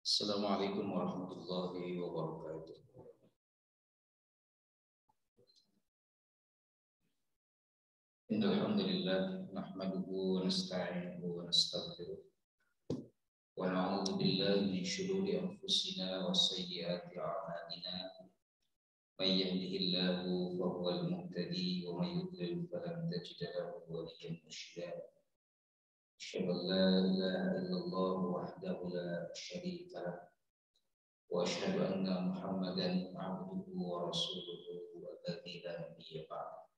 Assalamualaikum warahmatullahi wabarakatuh. Innal hamdalillah nahmaduhu wa nasta'inuhu wa nastaghfiruh wa na'udzu billahi min shururi anfusina wa sayyiati a'malina. May yahdihillahu fahuwal muhtadi wa may yudlil falan tajida lahu waliyyan mursyida. Asyhadu an la ilaha illallah wahdahu la syarika lah wa asyhadu anna Muhammadan abduhu wa rasuluhu alladzi la nabiyya ba'dahu.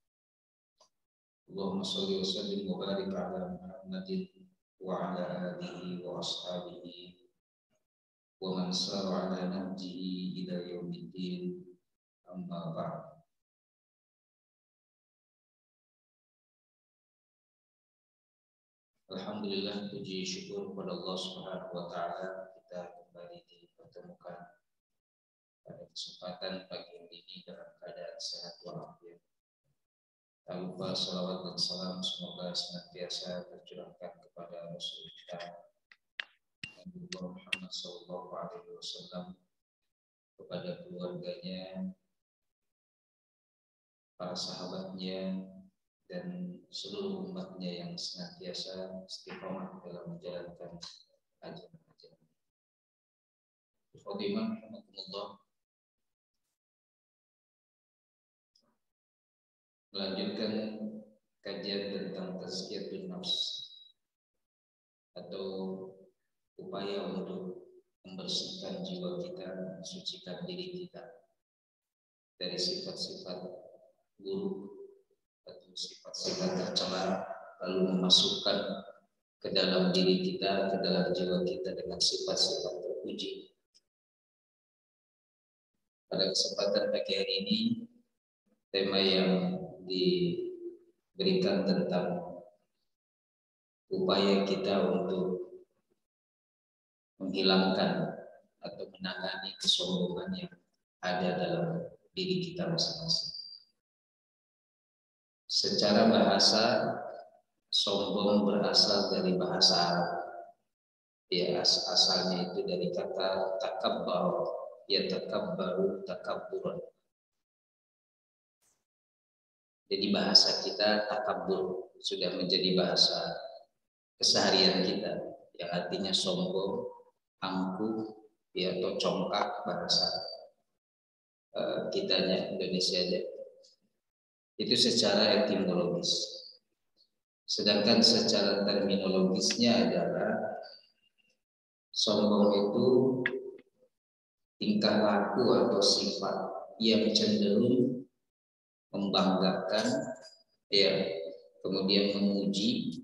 Allahumma shalli wa sallim wa barik ala Muhammadin wa ala alihi wa ashabihi wa man sara ala nahjihi ila yaumiddin, amma ba'd. Alhamdulillah, puji syukur kepada Allah Subhanahu wa taala, kita kembali dipertemukan pada kesempatan pagi hari ini dalam keadaan sehat walafiat. Tak lupa salawat dan salam semoga senantiasa tercurahkan kepada Rasul kita Nabi Muhammad SAW, kepada keluarganya, para sahabatnya, dan seluruh umatnya yang senantiasa istiqomah dalam menjalankan ajaran-ajaran. Khadiman rahimakumullah, melanjutkan kajian tentang tazkiyatun nafs atau upaya untuk membersihkan jiwa kita, mensucikan diri kita dari sifat-sifat buruk atau sifat-sifat tercela, lalu memasukkan ke dalam diri kita, ke dalam jiwa kita dengan sifat-sifat terpuji. Pada kesempatan pagi hari ini, tema yang diberikan tentang upaya kita untuk menghilangkan atau menangani kesombongan yang ada dalam diri kita masing-masing. Secara bahasa, sombong berasal dari bahasa Arab. Ya, asalnya itu dari kata takabbar, ya takabbaru takabburan. Jadi bahasa kita takabbur sudah menjadi bahasa keseharian kita, yang artinya sombong, angkuh, ya, atau congkak bahasa kitanya Indonesia aja. Itu secara etimologis. Sedangkan secara terminologisnya adalah sombong itu tingkah laku atau sifat yang cenderung membanggakan, ya, kemudian memuji,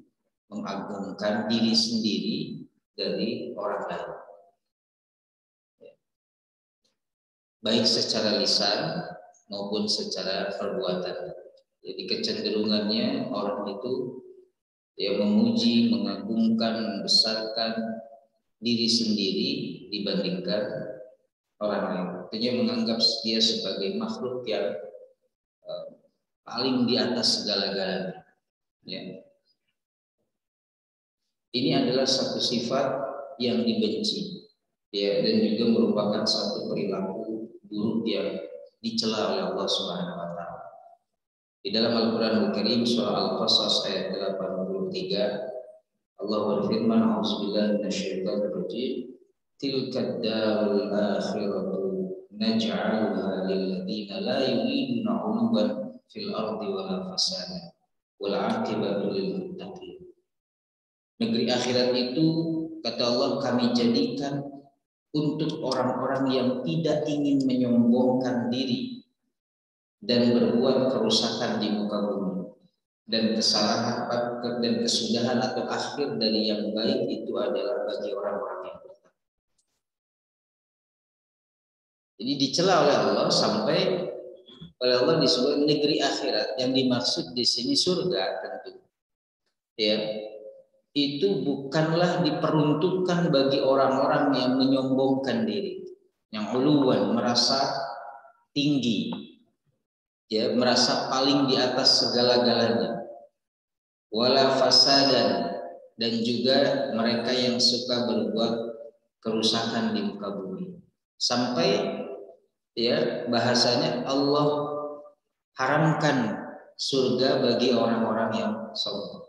mengagungkan diri sendiri dari orang lain, ya, baik secara lisan maupun secara perbuatan. Jadi kecenderungannya orang itu ya memuji, mengagungkan, membesarkan diri sendiri dibandingkan orang lain. Artinya menganggap dia sebagai makhluk yang paling di atas segala-galanya. Ya. Ini adalah satu sifat yang dibenci, ya, dan juga merupakan satu perilaku buruk yang dicela oleh Allah Subhanahu wa taala. Di dalam Al-Qur'anul Karim surah Al-Qasas ayat 83, Allah berfirman, "A'udzubillahi minasyaitonir rajim. Tilkad darul akhiratu naj'aluha lil ladzina la yuriduna 'uluwan fil ardi wala fasada wal 'aqibatu lil muttaqin." Negeri akhirat itu, kata Allah, kami jadikan untuk orang-orang yang tidak ingin menyombongkan diri dan berbuat kerusakan di muka bumi, dan kesalahan dan kesudahan atau akhir dari yang baik itu adalah bagi orang-orang yang bertakwa. Jadi dicela oleh Allah sampai oleh Allah disebut negeri akhirat. Yang dimaksud di sini surga tentu. Ya, itu bukanlah diperuntukkan bagi orang-orang yang menyombongkan diri, yang uluwan, merasa tinggi, ya, merasa paling di atas segala-galanya, wala fasadan, dan juga mereka yang suka berbuat kerusakan di muka bumi. Sampai ya bahasanya Allah haramkan surga bagi orang-orang yang sombong.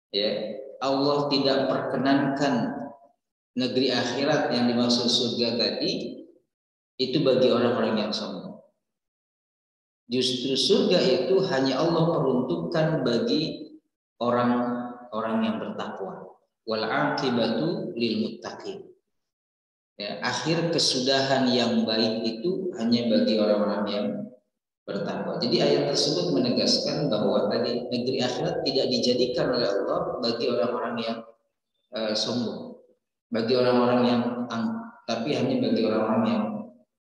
Ya, Allah tidak perkenankan negeri akhirat yang dimaksud surga tadi itu bagi orang-orang yang sombong. Justru surga itu hanya Allah peruntukkan bagi orang-orang yang bertakwa. Wal aqibatu lil muttaqin. Ya, akhir kesudahan yang baik itu hanya bagi orang-orang yang bertakwa. Jadi ayat tersebut menegaskan bahwa tadi negeri akhirat tidak dijadikan oleh Allah bagi orang-orang yang sombong, bagi orang-orang yang tapi hanya bagi orang-orang yang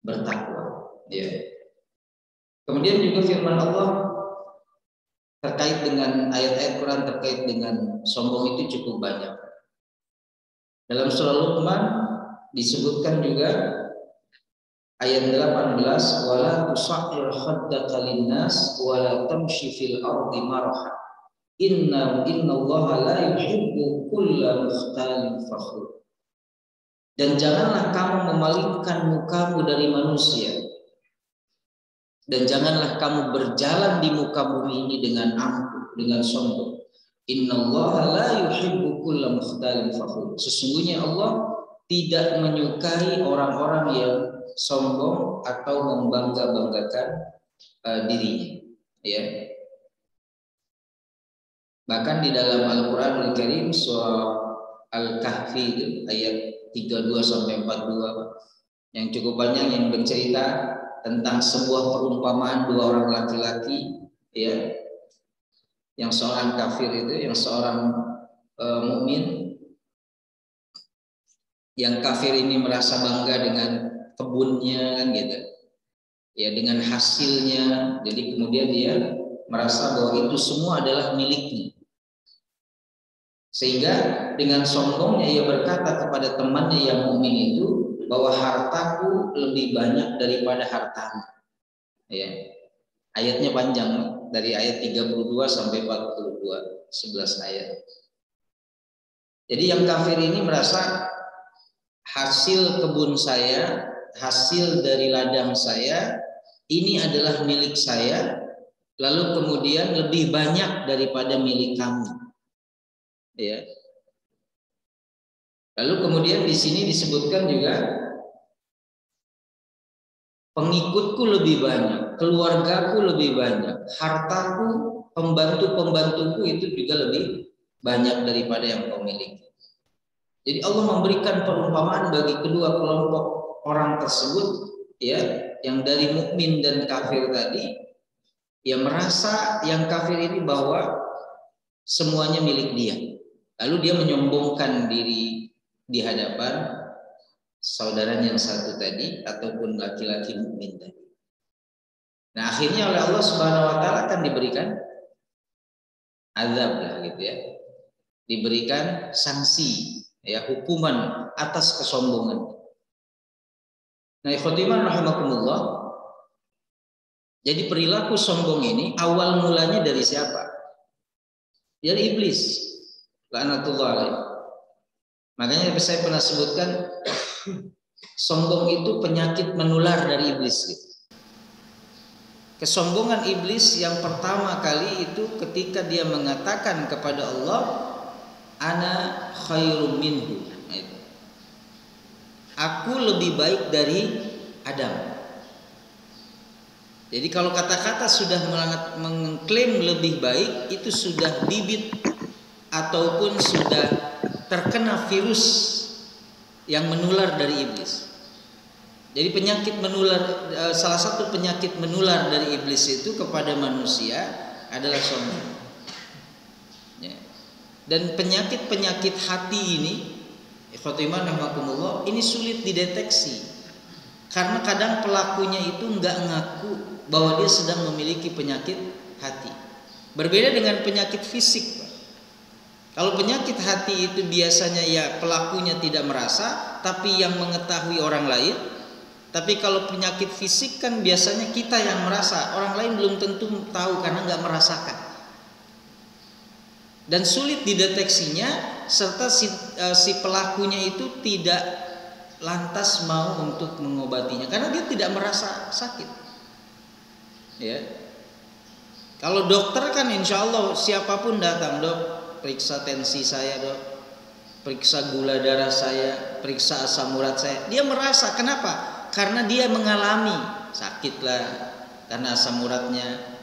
bertakwa. Ya. Kemudian juga firman Allah terkait dengan ayat-ayat Quran terkait dengan sombong itu cukup banyak. Dalam surah Luqman disebutkan juga ayat 18, wala tusa'ir khaddaka linnas wala tamshi fil ardi maraha innallaha la yuhibbu kulla mukhtalin fakhur. Dan janganlah kamu memalingkan mukamu dari manusia, dan janganlah kamu berjalan di muka bumi ini dengan angkuh, dengan sombong. Innallaha la yuhibbu kulla mukhtalin fakhur. Sesungguhnya Allah tidak menyukai orang-orang yang sombong atau membangga-banggakan dirinya. Ya. Bahkan di dalam Al-Qur'anul Karim surah Al-Kahfi ayat 32 sampai 42 yang cukup panjang yang bercerita tentang sebuah perumpamaan dua orang laki-laki, ya, yang seorang kafir itu, yang seorang mukmin. Yang kafir ini merasa bangga dengan kebunnya, kan gitu, ya, dengan hasilnya. Jadi kemudian dia merasa bahwa itu semua adalah miliknya, sehingga dengan sombongnya ia berkata kepada temannya yang mukmin itu bahwa hartaku lebih banyak daripada hartamu. Ya. Ayatnya panjang dari ayat 32 sampai 42, 11 ayat. Jadi yang kafir ini merasa hasil kebun saya, hasil dari ladang saya ini adalah milik saya, lalu kemudian lebih banyak daripada milik kamu. Ya. Lalu kemudian di sini disebutkan juga pengikutku lebih banyak, keluargaku lebih banyak, hartaku, pembantu-pembantuku itu juga lebih banyak daripada yang kau miliki. Jadi Allah memberikan perumpamaan bagi kedua kelompok orang tersebut, ya, yang dari mukmin dan kafir tadi, yang merasa yang kafir ini bahwa semuanya milik dia. Lalu dia menyombongkan diri di hadapan saudaranya yang satu tadi ataupun laki-laki mukmin tadi. Nah, akhirnya oleh Allah Subhanahu wa taala kan diberikan azab lah gitu ya. Diberikan sanksi, ya, hukuman atas kesombongan. Nah, ikhwatiman rahimakumullah. Jadi perilaku sombong ini awal mulanya dari siapa? Dari iblis. Laknatullah alaih. Makanya saya pernah sebutkan sombong itu penyakit menular dari iblis gitu. Kesombongan iblis yang pertama kali itu ketika dia mengatakan kepada Allah, ana khairum minhu. Aku lebih baik dari Adam. Jadi kalau kata-kata sudah mengklaim lebih baik, itu sudah bibit ataupun sudah terkena virus yang menular dari iblis. Jadi penyakit menular, salah satu penyakit menular dari iblis itu kepada manusia adalah sombong. Ya. Dan penyakit-penyakit hati ini, ikhwatiman rahimakumullah, ini sulit dideteksi. Karena kadang pelakunya itu enggak ngaku bahwa dia sedang memiliki penyakit hati. Berbeda dengan penyakit fisik, Pak. Kalau penyakit hati itu biasanya ya pelakunya tidak merasa, tapi yang mengetahui orang lain. Tapi kalau penyakit fisik kan biasanya kita yang merasa, orang lain belum tentu tahu karena nggak merasakan. dan sulit dideteksinya, serta si pelakunya itu tidak lantas mau untuk mengobatinya karena dia tidak merasa sakit. Ya, kalau dokter kan insya Allah siapapun datang, dok periksa tensi saya, dok periksa gula darah saya, periksa asam urat saya, dia merasa. Kenapa? Karena dia mengalami sakit lah karena asam uratnya,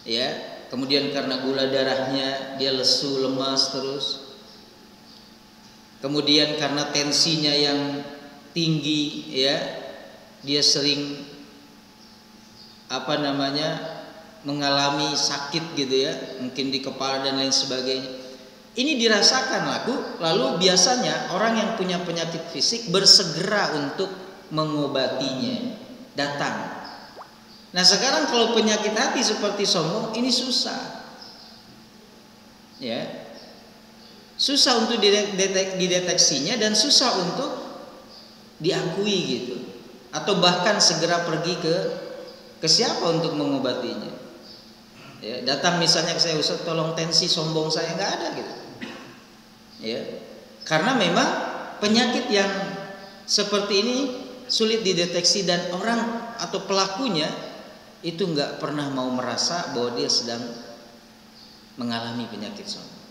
ya, kemudian karena gula darahnya dia lesu, lemas terus, kemudian karena tensinya yang tinggi, ya, dia sering mengalami sakit gitu ya, mungkin di kepala dan lain sebagainya. Ini dirasakan lalu biasanya orang yang punya penyakit fisik bersegera untuk mengobatinya, datang. Nah sekarang kalau penyakit hati seperti sombong ini susah, ya, susah untuk dideteksinya dan susah untuk diakui gitu, atau bahkan segera pergi ke siapa untuk mengobatinya. Ya, datang misalnya ke saya, Ustaz tolong tensi sombong saya, nggak ada gitu. Ya, karena memang penyakit yang seperti ini sulit dideteksi dan orang atau pelakunya itu nggak pernah mau merasa bahwa dia sedang mengalami penyakit sombong.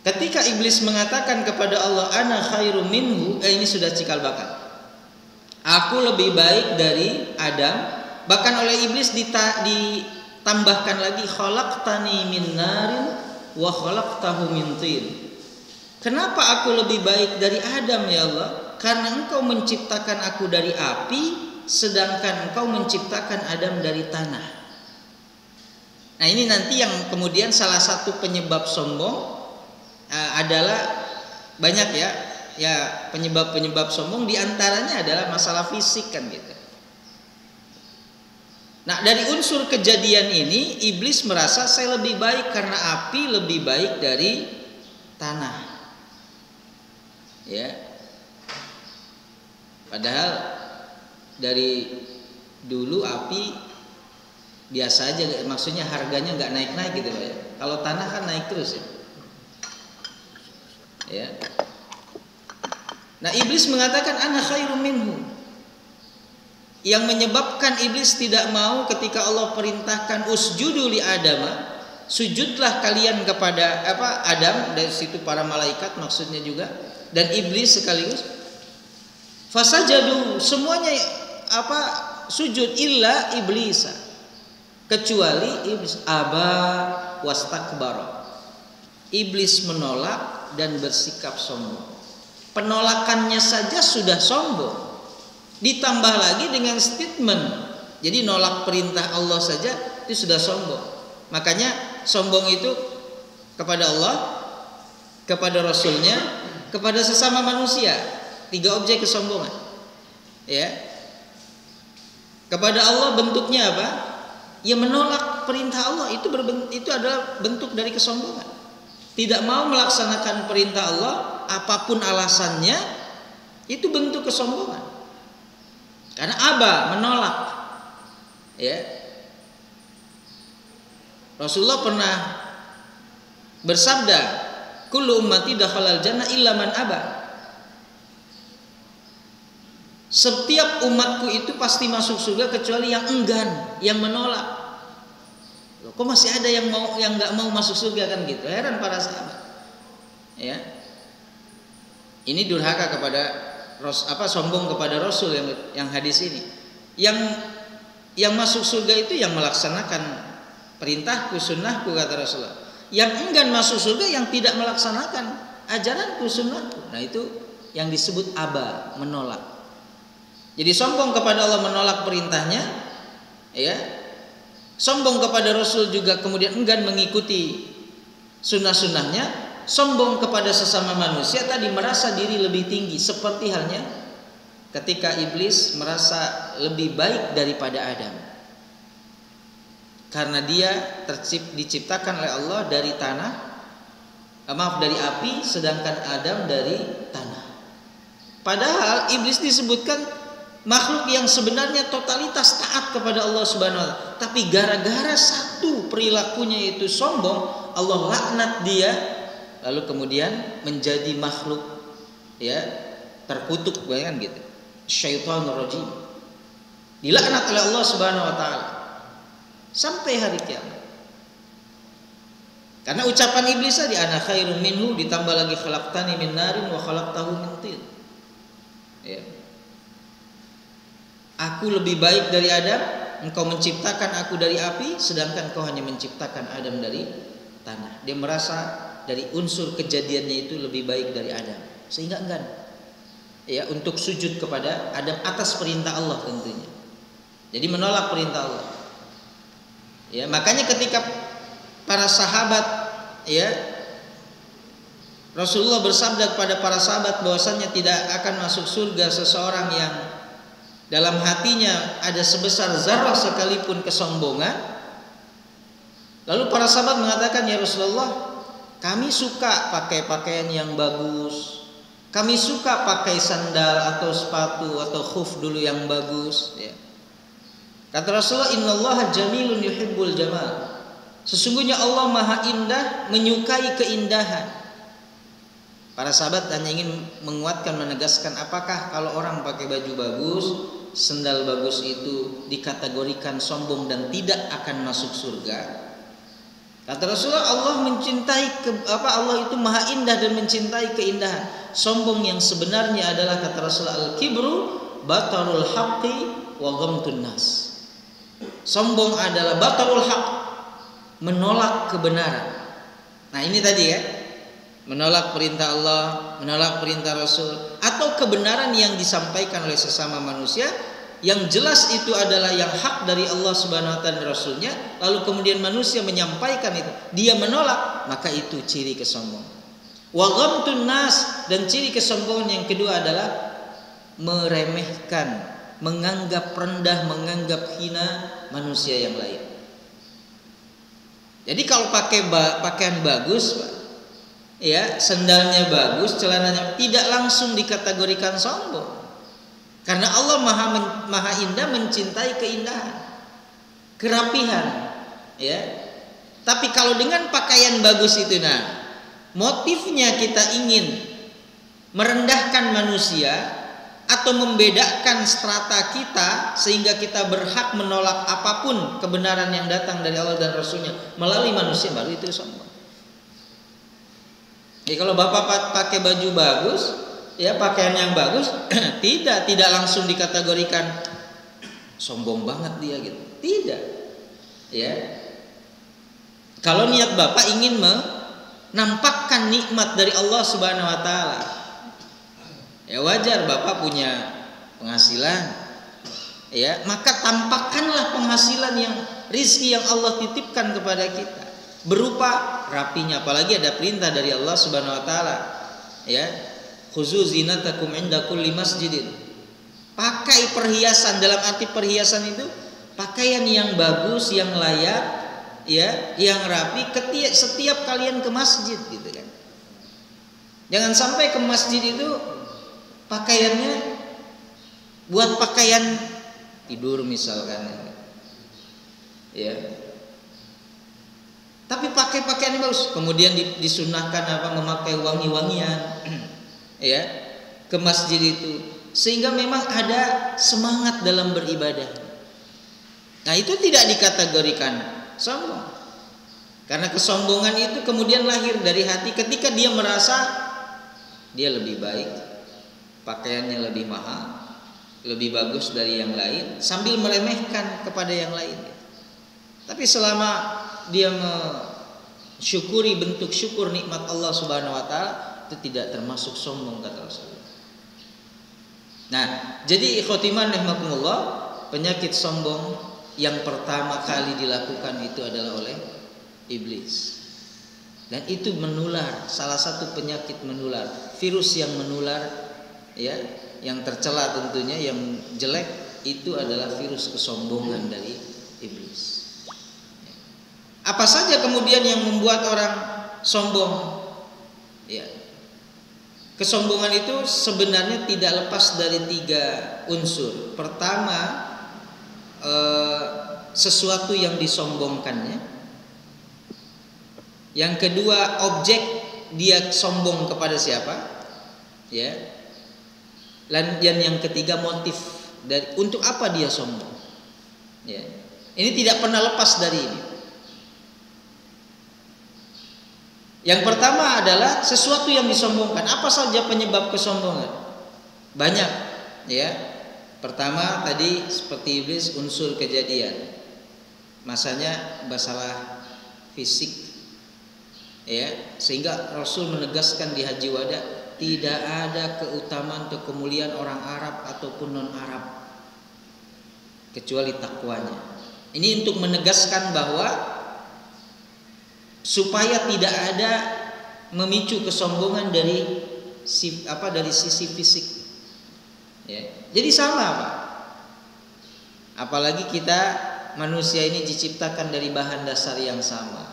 Ketika iblis mengatakan kepada Allah, ana khairum minhu, ini sudah cikal bakal. Aku lebih baik dari Adam. Bahkan oleh iblis ditambahkan lagi, khalaqtani min narin wa khalaqtahu min tin. Kenapa aku lebih baik dari Adam ya Allah? Karena engkau menciptakan aku dari api, sedangkan engkau menciptakan Adam dari tanah. Nah ini nanti yang kemudian salah satu penyebab sombong adalah banyak ya penyebab sombong, diantaranya adalah masalah fisik kan gitu. Nah dari unsur kejadian ini iblis merasa saya lebih baik karena api lebih baik dari tanah, ya. Padahal dari dulu api biasa aja, maksudnya harganya nggak naik-naik gitu ya. Kalau tanah kan naik terus ya. Ya. Nah iblis mengatakan ana khairum minhu. Yang menyebabkan iblis tidak mau ketika Allah perintahkan usjudu li Adama, sujudlah kalian kepada Adam, dari situ para malaikat maksudnya juga, dan iblis sekaligus. Fasajadu, semuanya sujud illa iblisa, kecuali iblis, aba wastakbara. Iblis menolak dan bersikap sombong. Penolakannya saja sudah sombong, ditambah lagi dengan statement, jadi nolak perintah Allah saja itu sudah sombong. Makanya sombong itu kepada Allah, kepada Rasulnya, kepada sesama manusia. 3 objek kesombongan, ya. Kepada Allah bentuknya apa? Ya menolak perintah Allah, itu adalah bentuk dari kesombongan. Tidak mau melaksanakan perintah Allah, apapun alasannya, itu bentuk kesombongan. Karena menolak, ya. Rasulullah pernah bersabda, kullu ummati dakhalal jannah illa man aba. Setiap umatku itu pasti masuk surga kecuali yang enggan, yang menolak. Loh, kok masih ada yang nggak mau masuk surga kan gitu? Heran para sahabat. Ya. Ini durhaka kepada sombong kepada Rasul yang hadis ini. Yang masuk surga itu yang melaksanakan perintahku, sunnahku, kata Rasulullah. Yang enggan masuk surga yang tidak melaksanakan ajaranku, sunnahku. Nah itu yang disebut menolak. Jadi sombong kepada Allah, menolak perintahnya, ya. Sombong kepada Rasul juga kemudian enggan mengikuti sunnah-sunnahnya. Sombong kepada sesama manusia, tadi merasa diri lebih tinggi, seperti halnya ketika iblis merasa lebih baik daripada Adam, karena dia diciptakan oleh Allah dari dari api, sedangkan Adam dari tanah. Padahal iblis disebutkan makhluk yang sebenarnya totalitas taat kepada Allah Subhanahu wa taala, tapi gara-gara satu perilakunya itu sombong, Allah laknat dia, lalu kemudian menjadi makhluk ya terkutuk, bayangkan gitu. Syaitanur rajim. Dilaknat oleh Allah Subhanahu wa taala sampai hari kiamat. Karena ucapan iblis tadi, ana khairum minhu, ditambah lagi khalaqtani min narin wa khalaqtahu min tin. Ya. Aku lebih baik dari Adam, engkau menciptakan aku dari api, sedangkan engkau hanya menciptakan Adam dari tanah. Dia merasa dari unsur kejadiannya itu lebih baik dari Adam, sehingga enggan ya untuk sujud kepada Adam atas perintah Allah tentunya. Jadi menolak perintah Allah. Ya, makanya ketika para sahabat ya Rasulullah bersabda kepada para sahabat bahwasanya tidak akan masuk surga seseorang yang dalam hatinya ada sebesar zarah sekalipun kesombongan. Lalu para sahabat mengatakan, ya Rasulullah, kami suka pakai pakaian yang bagus, kami suka pakai sandal atau sepatu atau khuf dulu yang bagus ya. Kata Rasulullah, innallaha jamilun yuhibbul jamal. Sesungguhnya Allah Maha Indah, menyukai keindahan. Para sahabat hanya ingin menguatkan, menegaskan, apakah kalau orang pakai baju bagus, sendal bagus itu dikategorikan sombong dan tidak akan masuk surga? Kata Rasulullah, Allah mencintai Allah itu Maha Indah dan mencintai keindahan. Sombong yang sebenarnya adalah, kata Rasulullah, al-kibru batarul haqqi wa ghamtun nas. Sombong adalah batarul haq, menolak kebenaran. Nah ini tadi ya, menolak perintah Allah, menolak perintah Rasul, atau kebenaran yang disampaikan oleh sesama manusia yang jelas itu adalah yang hak dari Allah Subhanahu wa taala dan Rasulnya, lalu kemudian manusia menyampaikan itu, dia menolak, maka itu ciri kesombongan. Wa ghamtun nas, dan ciri kesombongan yang kedua adalah meremehkan, menganggap rendah, menganggap hina manusia yang lain. Jadi kalau pakai pakaian bagus, Pak, ya, sendalnya bagus, celananya, tidak langsung dikategorikan sombong. Karena Allah Maha Indah, mencintai keindahan, kerapihan, ya. Tapi kalau dengan pakaian bagus itu, nah, motifnya kita ingin merendahkan manusia atau membedakan strata kita sehingga kita berhak menolak apapun kebenaran yang datang dari Allah dan Rasulnya melalui manusia, baru itu sombong. Jadi kalau bapak pakai baju bagus, ya, pakaian yang bagus, tidak langsung dikategorikan sombong banget dia gitu. Tidak. Ya. Kalau niat bapak ingin menampakkan nikmat dari Allah Subhanahu wa taala, ya wajar bapak punya penghasilan, ya, maka tampakkanlah penghasilan yang rizki yang Allah titipkan kepada kita berupa rapinya, apalagi ada perintah dari Allah Subhanahu wa taala, ya, khuzu zinatakum inda kulli masjidin. Pakai perhiasan, dalam arti perhiasan itu pakaian yang bagus, yang layak, ya, yang rapi setiap kalian ke masjid gitu kan. Jangan sampai ke masjid itu pakaiannya buat pakaian tidur misalkan, ya. Tapi pakai pakaian bagus, kemudian disunahkan memakai wangi-wangian, ya, ke masjid itu, sehingga memang ada semangat dalam beribadah. Nah itu tidak dikategorikan sombong, karena kesombongan itu kemudian lahir dari hati ketika dia merasa dia lebih baik, pakaiannya lebih mahal, lebih bagus dari yang lain, sambil meremehkan kepada yang lain. Tapi selama dia mensyukuri bentuk syukur nikmat Allah Subhanahu wa taala, itu tidak termasuk sombong, kata Rasulullah. Nah, jadi ikhwatiman rahimakumullah, penyakit sombong yang pertama kali dilakukan itu adalah oleh iblis. Dan itu menular, salah satu penyakit menular, virus yang menular, ya, yang tercela tentunya, yang jelek itu adalah virus kesombongan dari iblis. Apa saja kemudian yang membuat orang sombong? Ya, kesombongan itu sebenarnya tidak lepas dari 3 unsur. Pertama, sesuatu yang disombongkannya. Yang kedua, objek dia sombong kepada siapa? Ya. Dan yang ketiga, motif dari untuk apa dia sombong. Ya. Ini tidak pernah lepas dari ini. Yang pertama adalah sesuatu yang disombongkan. Apa saja penyebab kesombongan? Banyak, ya. Pertama tadi seperti iblis, unsur kejadian. Masanya masalah fisik, ya. Sehingga Rasul menegaskan di Haji Wada, tidak ada keutamaan atau kemuliaan orang Arab ataupun non Arab kecuali takwanya. Ini untuk menegaskan bahwa supaya tidak ada memicu kesombongan dari sisi fisik. Ya. Jadi sama, Pak. Apalagi kita manusia ini diciptakan dari bahan dasar yang sama.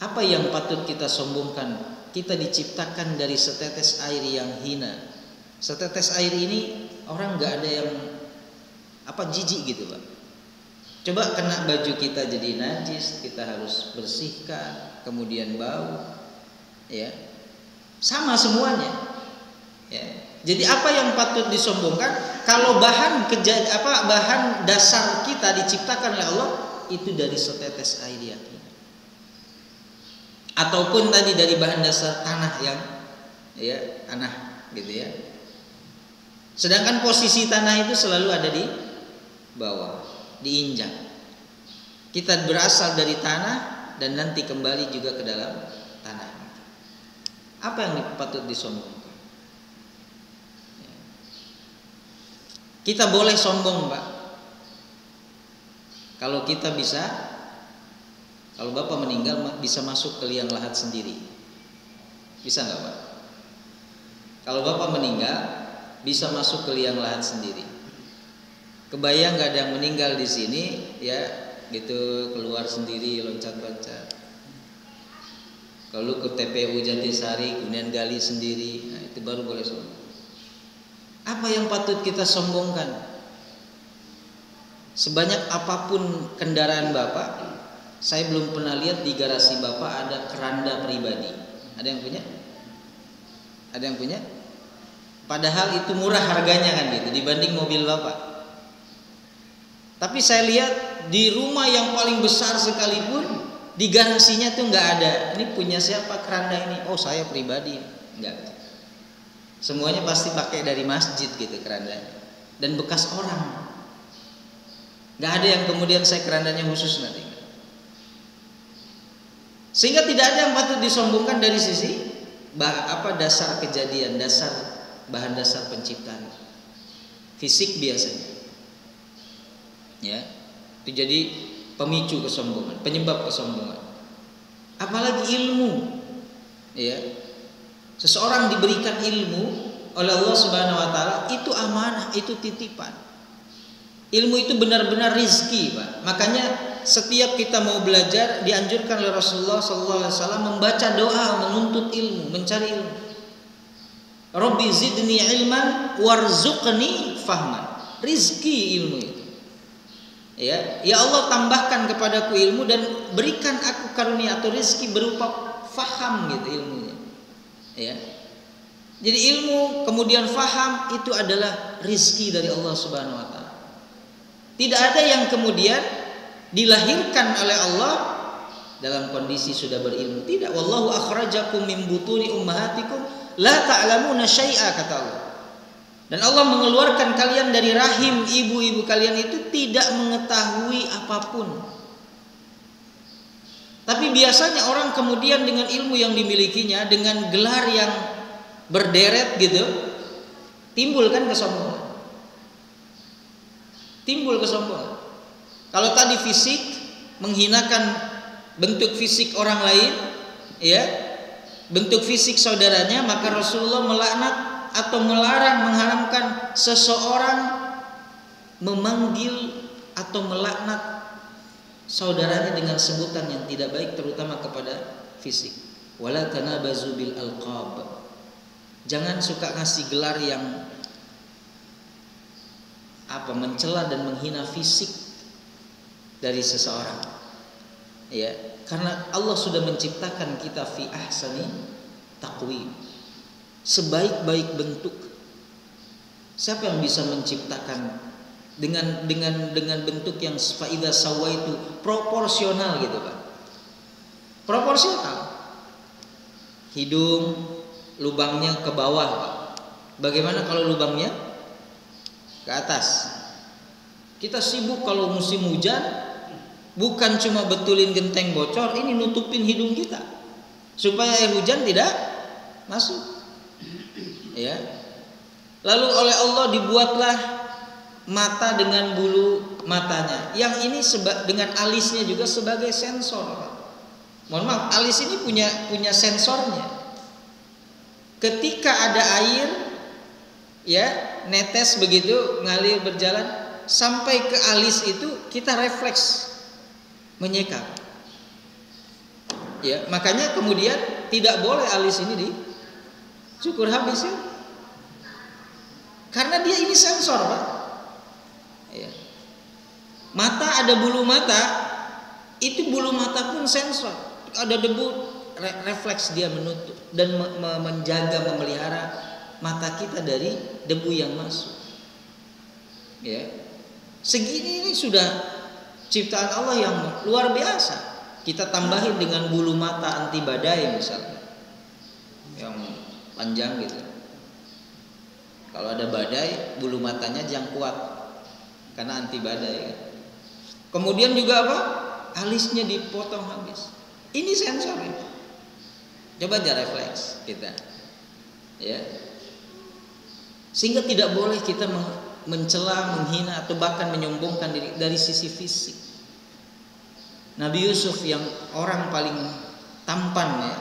Apa yang patut kita sombongkan? Kita diciptakan dari setetes air yang hina. Setetes air ini orang nggak ada yang jijik gitu, Pak. Coba kena baju kita jadi najis, kita harus bersihkan, kemudian bau, ya, sama semuanya, ya. Jadi apa yang patut disombongkan? Kalau bahan dasar kita diciptakan oleh Allah itu dari setetes air yang hina, ataupun tadi dari bahan dasar tanah yang, ya, tanah, gitu ya. Sedangkan posisi tanah itu selalu ada di bawah, diinjak. Kita berasal dari tanah dan nanti kembali juga ke dalam tanah. Apa yang patut disombongkan? Kita boleh sombong, Pak, kalau kita bisa, kalau Bapak meninggal bisa masuk ke liang lahat sendiri. Bisa nggak, Pak? Kalau Bapak meninggal bisa masuk ke liang lahat sendiri. Kebayang nggak ada yang meninggal di sini, ya, gitu, keluar sendiri loncat-loncat. Kalau ke TPU Jatisari kemudian gali sendiri, nah, itu baru boleh sombong. Apa yang patut kita sombongkan? Sebanyak apapun kendaraan Bapak, saya belum pernah lihat di garasi Bapak ada keranda pribadi. Ada yang punya? Ada yang punya? Padahal itu murah harganya kan gitu dibanding mobil Bapak. Tapi saya lihat di rumah yang paling besar sekalipun di garasinya tuh nggak ada. Ini punya siapa keranda ini? Oh, saya pribadi. Enggak. Semuanya pasti pakai dari masjid gitu kerandanya. Dan bekas orang. Nggak ada yang kemudian saya kerandanya khusus nanti. Sehingga tidak ada yang patut disombongkan dari sisi dasar kejadian, bahan dasar penciptaan. Fisik biasanya. Ya, itu jadi pemicu kesombongan, penyebab kesombongan. Apalagi ilmu, ya. Seseorang diberikan ilmu oleh Allah Subhanahu wa taala, itu amanah, itu titipan. Ilmu itu benar-benar rizki, Pak. Makanya setiap kita mau belajar dianjurkan oleh Rasulullah SAW membaca doa, menuntut ilmu, mencari ilmu. Rabbi zidni ilman warzuqni fahman. Rizki ilmu itu. Ya Allah, tambahkan kepadaku ilmu dan berikan aku karunia atau rezeki berupa faham gitu ilmunya. Ya. Jadi ilmu kemudian faham itu adalah rezeki dari Allah Subhanahu wa taala. Tidak ada yang kemudian dilahirkan oleh Allah dalam kondisi sudah berilmu. Tidak, wallahu akhrajakum min butuni ummahatikum la ta'lamuna syai'a, kata Allah. Dan Allah mengeluarkan kalian dari rahim ibu-ibu kalian itu tidak mengetahui apapun. Tapi biasanya orang kemudian dengan ilmu yang dimilikinya, dengan gelar yang berderet gitu, timbul kan kesombongan. Timbul kesombongan. Kalau tadi fisik, menghinakan bentuk fisik orang lain, ya, bentuk fisik saudaranya, maka Rasulullah melaknat atau melarang, mengharamkan seseorang memanggil atau melaknat saudaranya dengan sebutan yang tidak baik, terutama kepada fisik. Wala tanabazu bil alqab. Jangan suka ngasih gelar yang mencela dan menghina fisik dari seseorang. Ya, karena Allah sudah menciptakan kita fi ahsani taqwim, sebaik-baik bentuk. Siapa yang bisa menciptakan dengan bentuk yang faida sawaitu proporsional gitu Pak? Proporsional. Hidung lubangnya ke bawah Pak. Bagaimana kalau lubangnya ke atas? Kita sibuk kalau musim hujan, bukan cuma betulin genteng bocor, ini nutupin hidung kita supaya air hujan tidak masuk. Ya. Lalu oleh Allah dibuatlah mata dengan bulu matanya. Yang ini dengan alisnya juga sebagai sensor. Mohon maaf, alis ini punya sensornya. Ketika ada air, ya netes begitu ngalir berjalan sampai ke alis itu, kita refleks menyeka. Ya, makanya kemudian tidak boleh alis ini dicukur habis ya. Karena dia ini sensor, Pak. Ya. Mata ada bulu mata, itu bulu mata pun sensor. Ada debu, refleks dia menutup dan menjaga, memelihara mata kita dari debu yang masuk. Ya. Segini ini sudah ciptaan Allah yang luar biasa. Kita tambahin dengan bulu mata anti badai misalnya, yang panjang gitu. Kalau ada badai, bulu matanya jangan kuat karena anti badai. Kemudian juga apa? Alisnya dipotong habis. Ini sensor ya. Coba aja refleks kita, ya. Sehingga tidak boleh kita mencela, menghina atau bahkan menyombongkan diri dari sisi fisik. Nabi Yusuf yang orang paling tampan ya.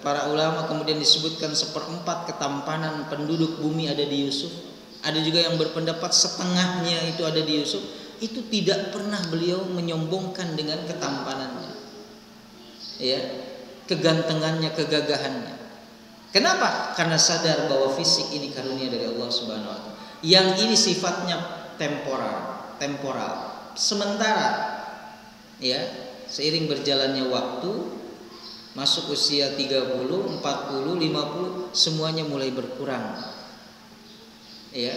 Para ulama kemudian disebutkan 1/4 ketampanan penduduk bumi ada di Yusuf. Ada juga yang berpendapat setengahnya itu ada di Yusuf. Itu tidak pernah beliau menyombongkan dengan ketampanannya, ya, kegantengannya, kegagahannya. Kenapa? Karena sadar bahwa fisik ini karunia dari Allah Subhanahu wa taala. Yang ini sifatnya temporal, sementara. Ya, seiring berjalannya waktu, masuk usia 30, 40, 50, semuanya mulai berkurang. Ya.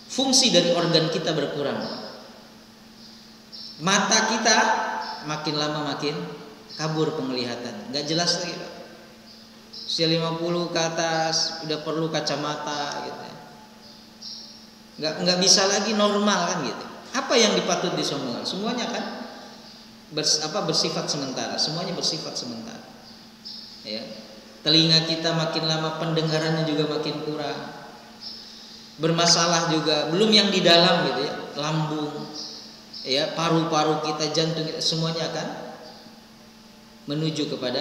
Fungsi dari organ kita berkurang. Mata kita makin lama makin kabur penglihatan, nggak jelas lagi, Pak. Usia 50 ke atas udah perlu kacamata gitu. Nggak bisa lagi normal kan gitu. Apa yang dipatut disombongkan? Semuanya kan bersifat sementara. Semuanya bersifat sementara. Ya. Telinga kita makin lama pendengarannya juga makin kurang. Bermasalah juga, belum yang di dalam gitu ya, lambung, ya, paru-paru kita, jantung kita, semuanya akan menuju kepada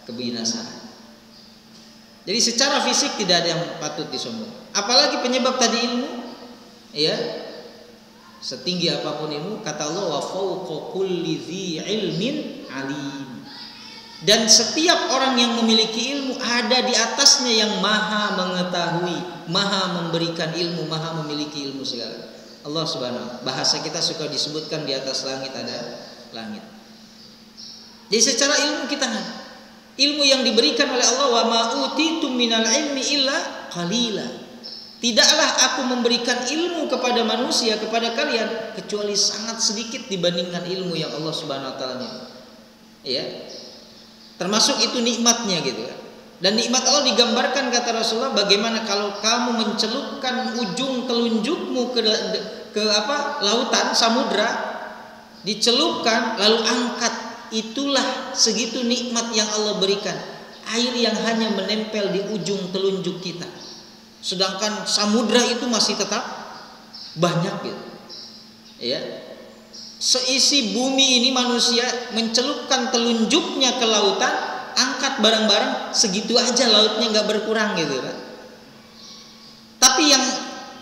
kebinasaan. Jadi secara fisik tidak ada yang patut disombongkan. Apalagi penyebab tadi ilmu, ya. Setinggi apapun ilmu, kata Allah, wa fawqa kulli dzi ilmin alim. Dan setiap orang yang memiliki ilmu ada di atasnya yang maha mengetahui, maha memberikan ilmu, maha memiliki ilmu segala. Allah Subhanahu wa taala. Bahasa kita suka disebutkan di atas langit ada langit. Jadi secara ilmu kita ilmu yang diberikan oleh Allah, wa ma utitum minal ilmi illa qalila. Tidaklah aku memberikan ilmu kepada manusia, kepada kalian, kecuali sangat sedikit dibandingkan ilmu yang Allah Subhanahu wa taala. Ya. Termasuk itu nikmatnya gitu kan. Dan nikmat Allah digambarkan kata Rasulullah, bagaimana kalau kamu mencelupkan ujung telunjukmu ke lautan, samudra, dicelupkan lalu angkat, itulah segitu nikmat yang Allah berikan. Air yang hanya menempel di ujung telunjuk kita. Sedangkan samudra itu masih tetap banyak gitu. Ya. Seisi bumi ini manusia mencelupkan telunjuknya ke lautan, angkat barang-barang segitu aja lautnya nggak berkurang gitu kan. Tapi yang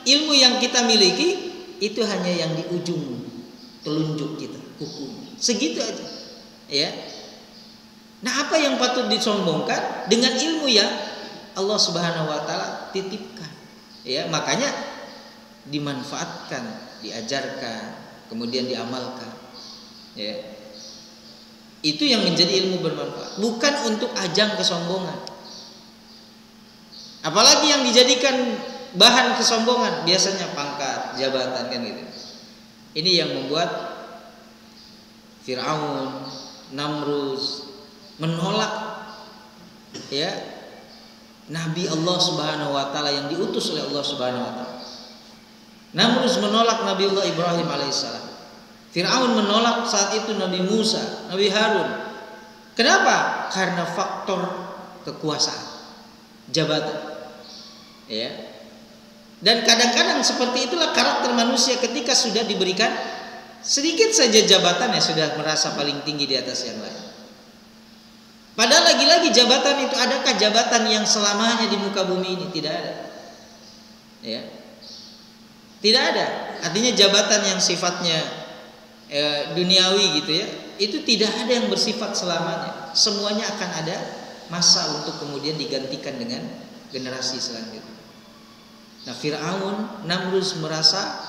ilmu yang kita miliki itu hanya yang di ujung telunjuk kita, kuku. Segitu aja. Ya. Nah, apa yang patut disombongkan dengan ilmu yang Allah Subhanahu wa taala titipkan. Ya, makanya dimanfaatkan, diajarkan, kemudian diamalkan. Ya. Itu yang menjadi ilmu bermanfaat, bukan untuk ajang kesombongan. Apalagi yang dijadikan bahan kesombongan biasanya pangkat, jabatan kan gitu. Ini yang membuat Fir'aun, Namrud menolak ya Nabi Allah Subhanahu wa taala yang diutus oleh Allah Subhanahu wa taala. Namrud menolak Nabi Allah Ibrahim alaihissalam. Fir'aun menolak saat itu Nabi Musa, Nabi Harun. Kenapa? Karena faktor kekuasaan, jabatan. Ya. Dan kadang-kadang seperti itulah karakter manusia ketika sudah diberikan sedikit saja jabatan ya sudah merasa paling tinggi di atas yang lain. Padahal lagi-lagi jabatan itu, adakah jabatan yang selamanya di muka bumi ini? Tidak ada. Ya. Tidak ada. Artinya jabatan yang sifatnya duniawi gitu ya, itu tidak ada yang bersifat selamanya. Semuanya akan ada masa untuk kemudian digantikan dengan generasi selanjutnya. Nah, Fir'aun, Namrud merasa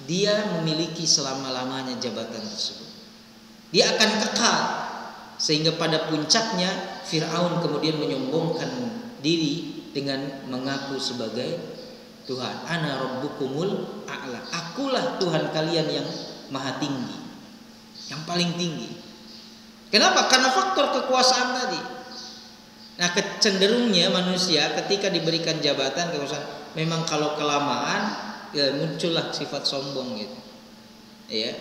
dia memiliki selama-lamanya jabatan tersebut. Dia akan kekal, sehingga pada puncaknya Fir'aun kemudian menyombongkan diri dengan mengaku sebagai Tuhan. Ana rabbukumul a'la. Akulah Tuhan kalian yang maha tinggi, yang paling tinggi. Kenapa? Karena faktor kekuasaan tadi. Nah, kecenderungnya manusia ketika diberikan jabatan kekuasaan, memang kalau kelamaan ya muncullah sifat sombong gitu. Ya.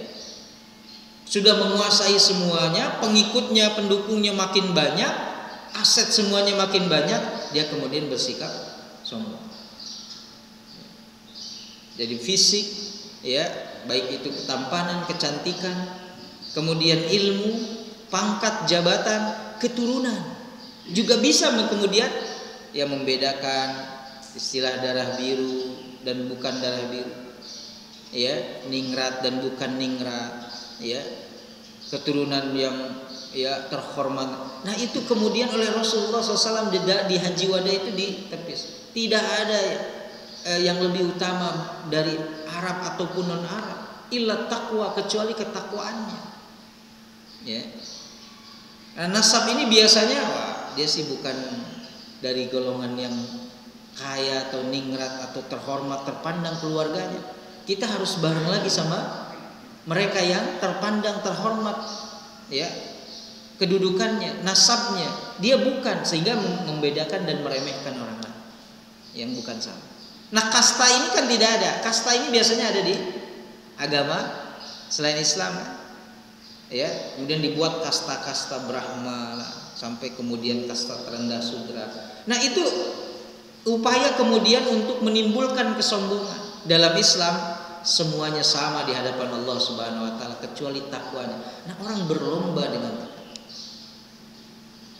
Sudah menguasai semuanya, pengikutnya, pendukungnya makin banyak, aset semuanya makin banyak, dia kemudian bersikap sombong. Jadi fisik ya, baik itu ketampanan, kecantikan, kemudian ilmu, pangkat, jabatan, keturunan juga bisa kemudian ya membedakan istilah darah biru dan bukan darah biru, ya, ningrat dan bukan ningrat, ya, keturunan yang ya terhormat. Nah, itu kemudian oleh Rasulullah SAW di Haji Wada itu ditepis. Tidak ada yang lebih utama dari Arab ataupun non Arab, illa taqwa, kecuali ketakwaannya. Ya. Nah, nasab ini biasanya dia sih bukan dari golongan yang kaya atau ningrat atau terhormat, terpandang keluarganya. Kita harus bareng lagi sama mereka yang terpandang, terhormat, ya, kedudukannya, nasabnya. Dia bukan, sehingga membedakan dan meremehkan orang lain yang bukan sama. Nah, kasta ini kan tidak ada. Kasta ini biasanya ada di agama selain Islam, ya. Kemudian dibuat kasta-kasta Brahma lah, sampai kemudian kasta terendah Sudra. Nah, itu upaya kemudian untuk menimbulkan kesombongan. Dalam Islam semuanya sama di hadapan Allah Subhanahu wa taala kecuali takwanya. Nah, orang berlomba dengan takwa.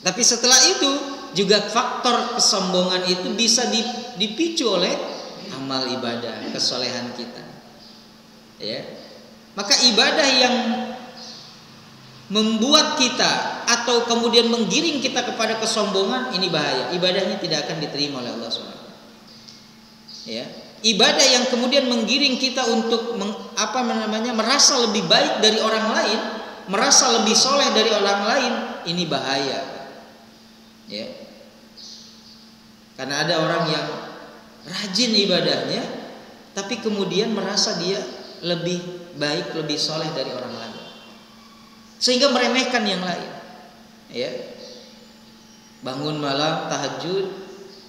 Tapi setelah itu juga faktor kesombongan itu bisa dipicu oleh amal ibadah, kesolehan kita. Ya. Maka ibadah yang membuat kita atau kemudian menggiring kita kepada kesombongan, ini bahaya. Ibadahnya tidak akan diterima oleh Allah SWT. Ya. Ibadah yang kemudian menggiring kita untuk merasa lebih baik dari orang lain, merasa lebih soleh dari orang lain, ini bahaya. Ya. Karena ada orang yang rajin ibadahnya, tapi kemudian merasa dia lebih baik, lebih soleh dari orang lain, sehingga meremehkan yang lain. Ya, bangun malam tahajud,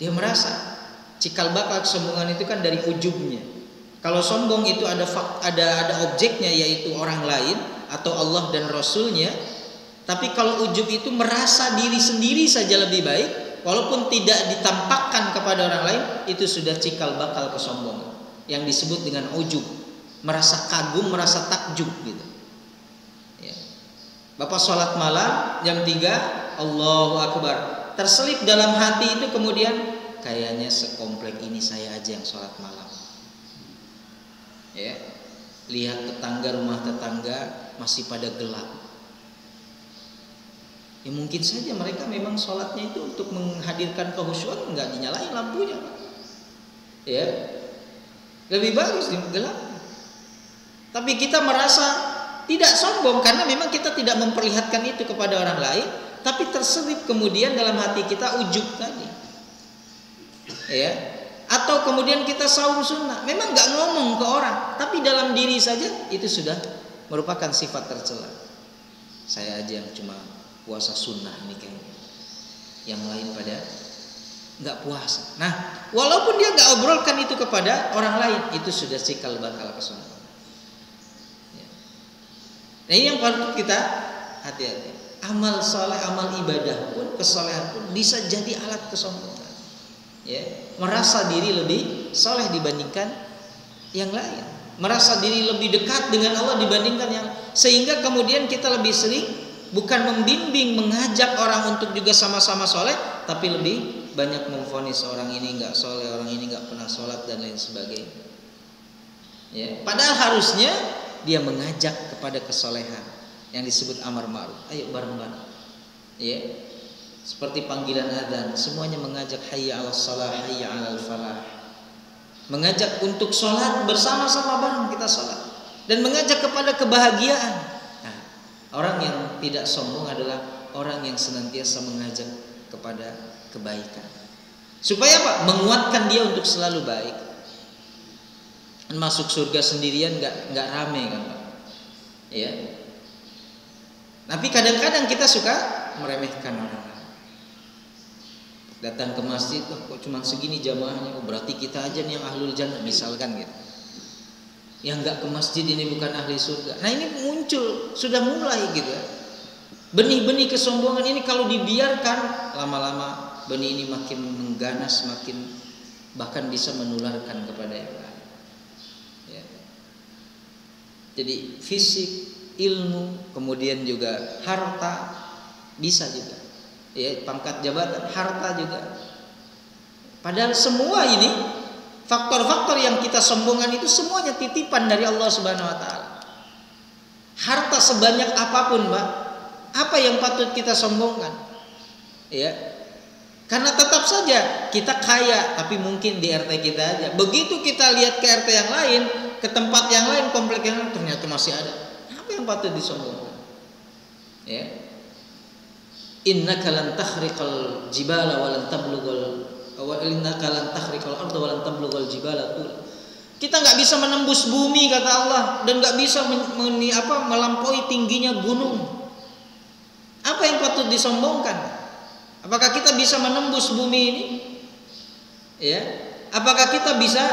dia merasa cikal bakal kesombongan itu kan dari ujubnya. Kalau sombong itu ada objeknya, yaitu orang lain atau Allah dan Rasulnya. Tapi kalau ujub itu merasa diri sendiri saja lebih baik, walaupun tidak ditampakkan kepada orang lain, itu sudah cikal bakal kesombongan yang disebut dengan ujub, merasa kagum, merasa takjub gitu. Ya. Bapak sholat malam jam 3, Allahu Akbar, terselip dalam hati itu kemudian kayaknya sekomplek ini saya aja yang sholat malam. Ya, lihat tetangga, rumah tetangga masih pada gelap. Ya mungkin saja mereka memang sholatnya itu untuk menghadirkan kehusyuan, nggak dinyalain lampunya, Pak. Ya, lebih bagus di gelap. Tapi kita merasa Tidak sombong karena memang kita tidak memperlihatkan itu kepada orang lain, tapi terselip kemudian dalam hati kita ujub tadi. Ya. Atau kemudian kita saum sunnah, memang nggak ngomong ke orang, tapi dalam diri saja itu sudah merupakan sifat tercela. Saya aja yang cuma puasa sunnah ini kayaknya, yang lain pada nggak puasa. Nah, walaupun dia nggak obrolkan itu kepada orang lain, itu sudah cikal bakal kesombongan. Nah, ini yang patut kita hati-hati. Amal soleh, amal ibadah pun, kesolehan pun bisa jadi alat kesombongan. Ya, merasa diri lebih soleh dibandingkan yang lain, merasa diri lebih dekat dengan Allah dibandingkan yang, sehingga kemudian kita lebih sering bukan membimbing, mengajak orang untuk juga sama-sama soleh, tapi lebih banyak memvonis orang ini nggak soleh, orang ini nggak pernah sholat dan lain sebagainya. Ya, padahal harusnya dia mengajak kepada kesolehan yang disebut amar ma'ruf. Ayo bareng-bareng. Ya. Seperti panggilan adzan, semuanya mengajak hayya 'alas shalah, hayya 'alal falah. Mengajak untuk sholat bersama-sama bareng kita sholat dan mengajak kepada kebahagiaan. Nah, orang yang tidak sombong adalah orang yang senantiasa mengajak kepada kebaikan. Supaya apa? Menguatkan dia untuk selalu baik. Masuk surga sendirian nggak rame kan Pak? Ya. Tapi kadang-kadang kita suka meremehkan orang. Datang ke masjid, kok cuma segini jamaahnya, berarti kita aja nih yang ahlul jannah misalkan gitu. Yang nggak ke masjid ini bukan ahli surga. Nah ini muncul, sudah mulai gitu. Benih-benih kesombongan ini kalau dibiarkan lama-lama benih ini makin mengganas, makin bahkan bisa menularkan kepada yang lain. Jadi fisik, ilmu, kemudian juga harta bisa juga. Ya, pangkat jabatan, harta juga. Padahal semua ini faktor-faktor yang kita sombongkan itu semuanya titipan dari Allah Subhanahu wa taala. Harta sebanyak apapun, Mbak, apa yang patut kita sombongkan? Ya. Karena tetap saja kita kaya, tapi mungkin di RT kita aja. Begitu kita lihat ke RT yang lain, ke tempat yang lain, komplek yang lain, ternyata masih ada. Apa yang patut disombongkan? Ya. Innaka lan takhriqal jibala wa lan tablughal wa innaka lan takhriqal arda wa lan tablughal jibala tul. Kita nggak bisa menembus bumi kata Allah dan nggak bisa melampaui tingginya gunung. Apa yang patut disombongkan? Apakah kita bisa menembus bumi ini? Ya. Apakah kita bisa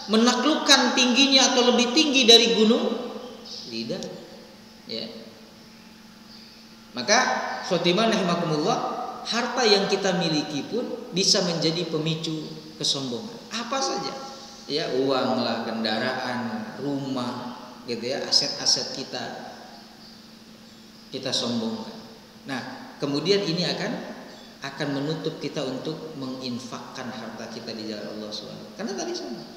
menaklukkan tingginya atau lebih tinggi dari gunung? Tidak. Ya. Maka khotimah rahimakumullah, harta yang kita miliki pun bisa menjadi pemicu kesombongan. Apa saja? Ya, uang lah, kendaraan, rumah, gitu ya, aset-aset kita sombongkan. Nah, kemudian ini akan menutup kita untuk menginfakkan harta kita di jalan Allah SWT. Karena tadi sombong.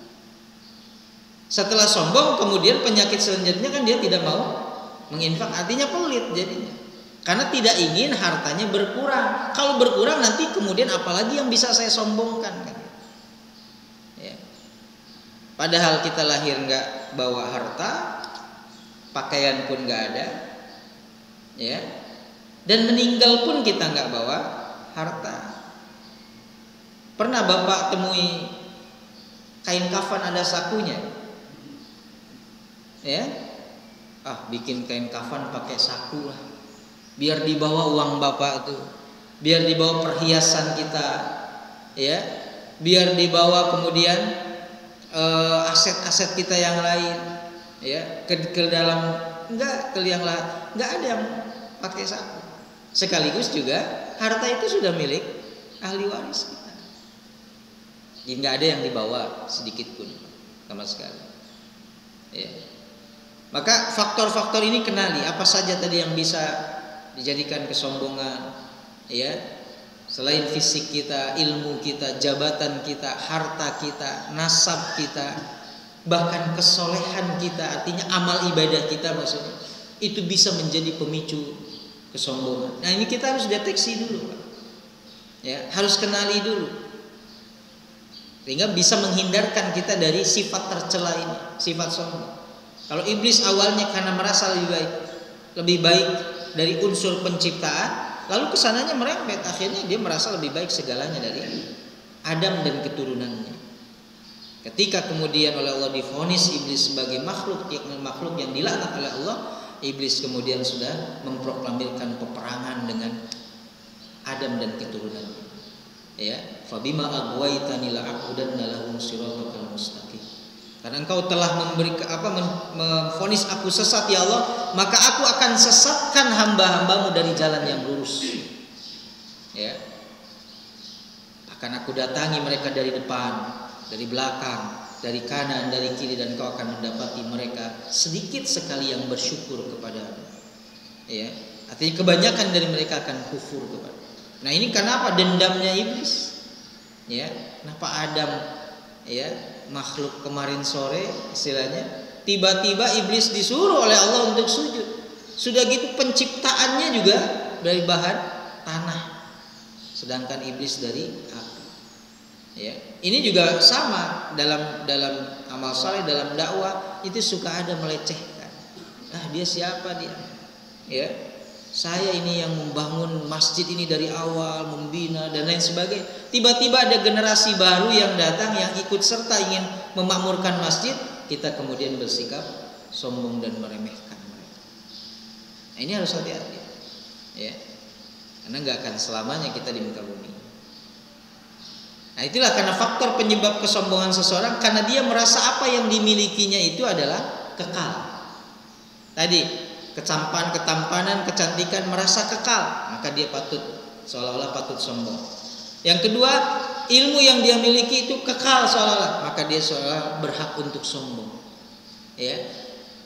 Setelah sombong, kemudian penyakit selanjutnya kan dia tidak mau menginfak, artinya pelit jadinya. Karena tidak ingin hartanya berkurang. Kalau berkurang nanti kemudian apalagi yang bisa saya sombongkan kan? Ya. Padahal kita lahir nggak bawa harta, pakaian pun nggak ada, ya. Dan meninggal pun kita nggak bawa harta. Pernah Bapak temui kain kafan ada sakunya? Ya, bikin kain kafan pakai saku lah. Biar dibawa uang Bapak tuh, biar dibawa perhiasan kita, ya, biar dibawa kemudian aset-aset kita yang lain, ya, ke dalam enggak, ke yang lain enggak ada yang pakai saku. Sekaligus juga harta itu sudah milik ahli waris kita. Jadi enggak ada yang dibawa sedikit pun sama sekali. Ya. Maka faktor-faktor ini kenali apa saja tadi yang bisa dijadikan kesombongan, ya, selain fisik kita, ilmu kita, jabatan kita, harta kita, nasab kita, bahkan kesolehan kita, artinya amal ibadah kita maksudnya, itu bisa menjadi pemicu kesombongan. Nah ini kita harus deteksi dulu, Pak. Ya, harus kenali dulu, sehingga bisa menghindarkan kita dari sifat tercela ini, sifat sombong. Kalau iblis awalnya karena merasa lebih baik dari unsur penciptaan, lalu kesananya merembet, akhirnya dia merasa lebih baik segalanya dari Adam dan keturunannya. Ketika kemudian oleh Allah divonis iblis sebagai makhluk yang dilaknat oleh Allah, iblis kemudian sudah memproklamirkan peperangan dengan Adam dan keturunannya. Ya, fabima aghwaytani la'aqudanna lahum siratal mustaqim. Karena engkau telah memvonis aku sesat ya Allah, maka aku akan sesatkan hamba-hambamu dari jalan yang lurus. Ya. Akan aku datangi mereka dari depan, dari belakang, dari kanan, dari kiri, dan kau akan mendapati mereka sedikit sekali yang bersyukur kepadamu. Ya, artinya kebanyakan dari mereka akan kufur kepada. Nah, ini kenapa dendamnya iblis? Ya, kenapa Adam, ya, makhluk kemarin sore istilahnya, tiba-tiba iblis disuruh oleh Allah untuk sujud. Sudah gitu penciptaannya juga dari bahan tanah, sedangkan iblis dari api. Ya, ini juga sama dalam amal saleh, dalam dakwah itu suka ada melecehkan. Dia siapa dia? Ya, saya ini yang membangun masjid ini dari awal, membina dan lain sebagainya. Tiba-tiba ada generasi baru yang datang yang ikut serta ingin memakmurkan masjid, kita kemudian bersikap sombong dan meremehkan mereka. Nah, ini harus hati-hati. Ya. Karena nggak akan selamanya kita di muka bumi. Nah, itulah karena faktor penyebab kesombongan seseorang, karena dia merasa apa yang dimilikinya itu adalah kekal. Tadi ketampanan, kecantikan merasa kekal, maka dia seolah-olah patut sombong. Yang kedua, ilmu yang dia miliki itu kekal seolah-olah, maka dia seolah berhak untuk sombong. Ya.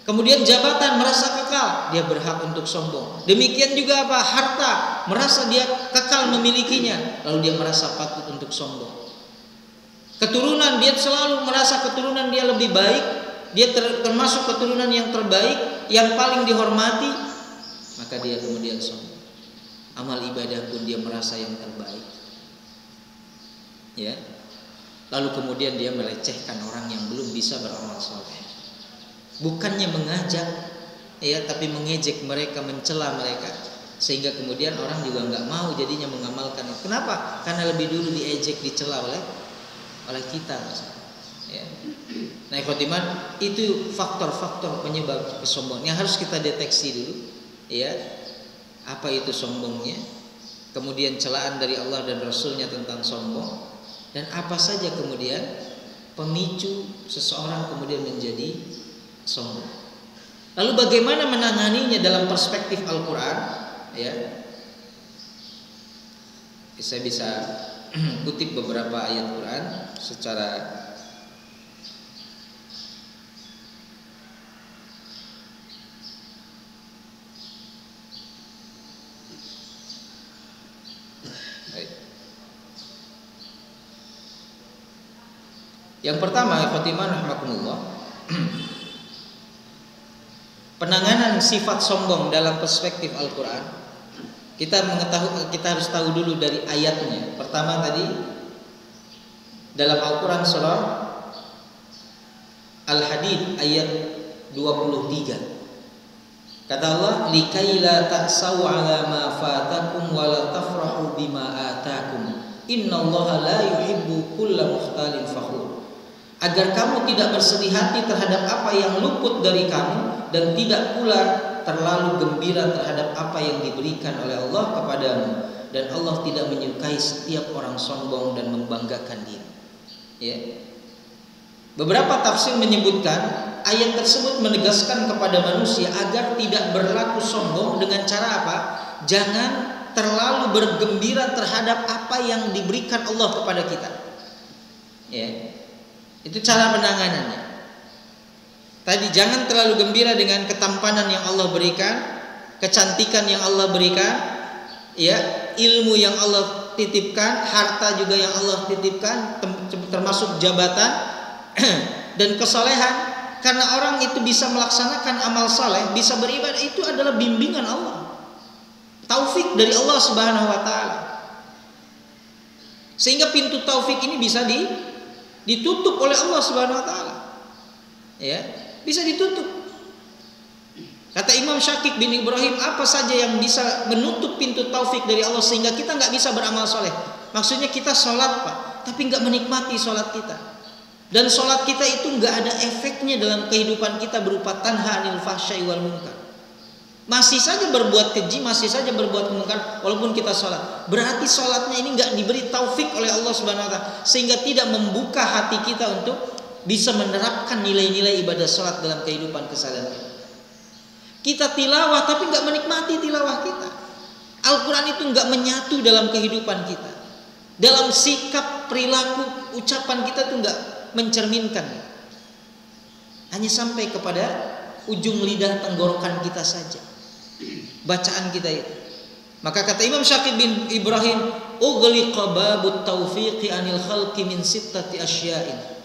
Kemudian jabatan merasa kekal, dia berhak untuk sombong. Demikian juga apa? Harta, merasa dia kekal memilikinya, lalu dia merasa patut untuk sombong. Keturunan, dia selalu merasa keturunan dia lebih baik, dia termasuk keturunan yang terbaik, yang paling dihormati, maka dia kemudian sombong. Amal ibadah pun dia merasa yang terbaik. Ya. Lalu kemudian dia melecehkan orang yang belum bisa beramal saleh. Bukannya mengajak, ya, tapi mengejek mereka, mencela mereka, sehingga kemudian orang juga nggak mau jadinya mengamalkan itu. Kenapa? Karena lebih dulu diejek, dicela oleh kita. Ya. Nah, ikhwatiman, itu faktor-faktor penyebab kesombongan yang harus kita deteksi dulu. Ya, apa itu sombongnya? Kemudian celaan dari Allah dan Rasulnya tentang sombong, dan apa saja kemudian pemicu seseorang kemudian menjadi sombong. Lalu bagaimana menanganinya dalam perspektif Al-Quran? Ya, saya bisa kutip beberapa ayat Quran secara baik. Yang pertama, ikhwatiman rahimakumullah, penanganan sifat sombong dalam perspektif Al-Quran. Kita harus tahu dulu dari ayatnya. Pertama tadi dalam Al-Quran surah Al-Hadid ayat 23. Kata Allah, likaila ta'sau 'ala ma fatakum wa la tafrahu bima atakum. Innallaha la yuhibbu kulla mukhtalin fakhur. Agar kamu tidak bersedih hati terhadap apa yang luput dari kamu, dan tidak pula terlalu gembira terhadap apa yang diberikan oleh Allah kepadamu, dan Allah tidak menyukai setiap orang sombong dan membanggakan diri. Ya. Beberapa tafsir menyebutkan ayat tersebut menegaskan kepada manusia agar tidak berlaku sombong dengan cara apa? Jangan terlalu bergembira terhadap apa yang diberikan Allah kepada kita. Ya. Itu cara penanganannya. Tadi jangan terlalu gembira dengan ketampanan yang Allah berikan, kecantikan yang Allah berikan, ya, ilmu yang Allah titipkan, harta juga yang Allah titipkan, termasuk jabatan dan kesolehan. Karena orang itu bisa melaksanakan amal saleh, bisa beribadah, itu adalah bimbingan Allah, taufik dari Allah Subhanahu wa taala. Sehingga pintu taufik ini bisa ditutup oleh Allah Subhanahu wa taala. Ya, bisa ditutup. Imam Syakik bin Ibrahim, apa saja yang bisa menutup pintu taufik dari Allah sehingga kita nggak bisa beramal soleh? Maksudnya kita sholat Pak, tapi nggak menikmati sholat kita. Dan sholat kita itu nggak ada efeknya dalam kehidupan kita berupa tanha anil fahsyai wal munkar. Masih saja berbuat keji, masih saja berbuat kemungkaran walaupun kita sholat. Berarti sholatnya ini nggak diberi taufik oleh Allah Subhanahu Wa Taala sehingga tidak membuka hati kita untuk bisa menerapkan nilai-nilai ibadah sholat dalam kehidupan keseharian kita. Kita tilawah tapi nggak menikmati tilawah kita. Al-Quran itu nggak menyatu dalam kehidupan kita. Dalam sikap, perilaku, ucapan kita tuh nggak mencerminkan. Hanya sampai kepada ujung lidah tenggorokan kita saja. Bacaan kita itu. Maka kata Imam Syakib bin Ibrahim, ughliqa babut taufiqi anil khalqi min sittati asya'in.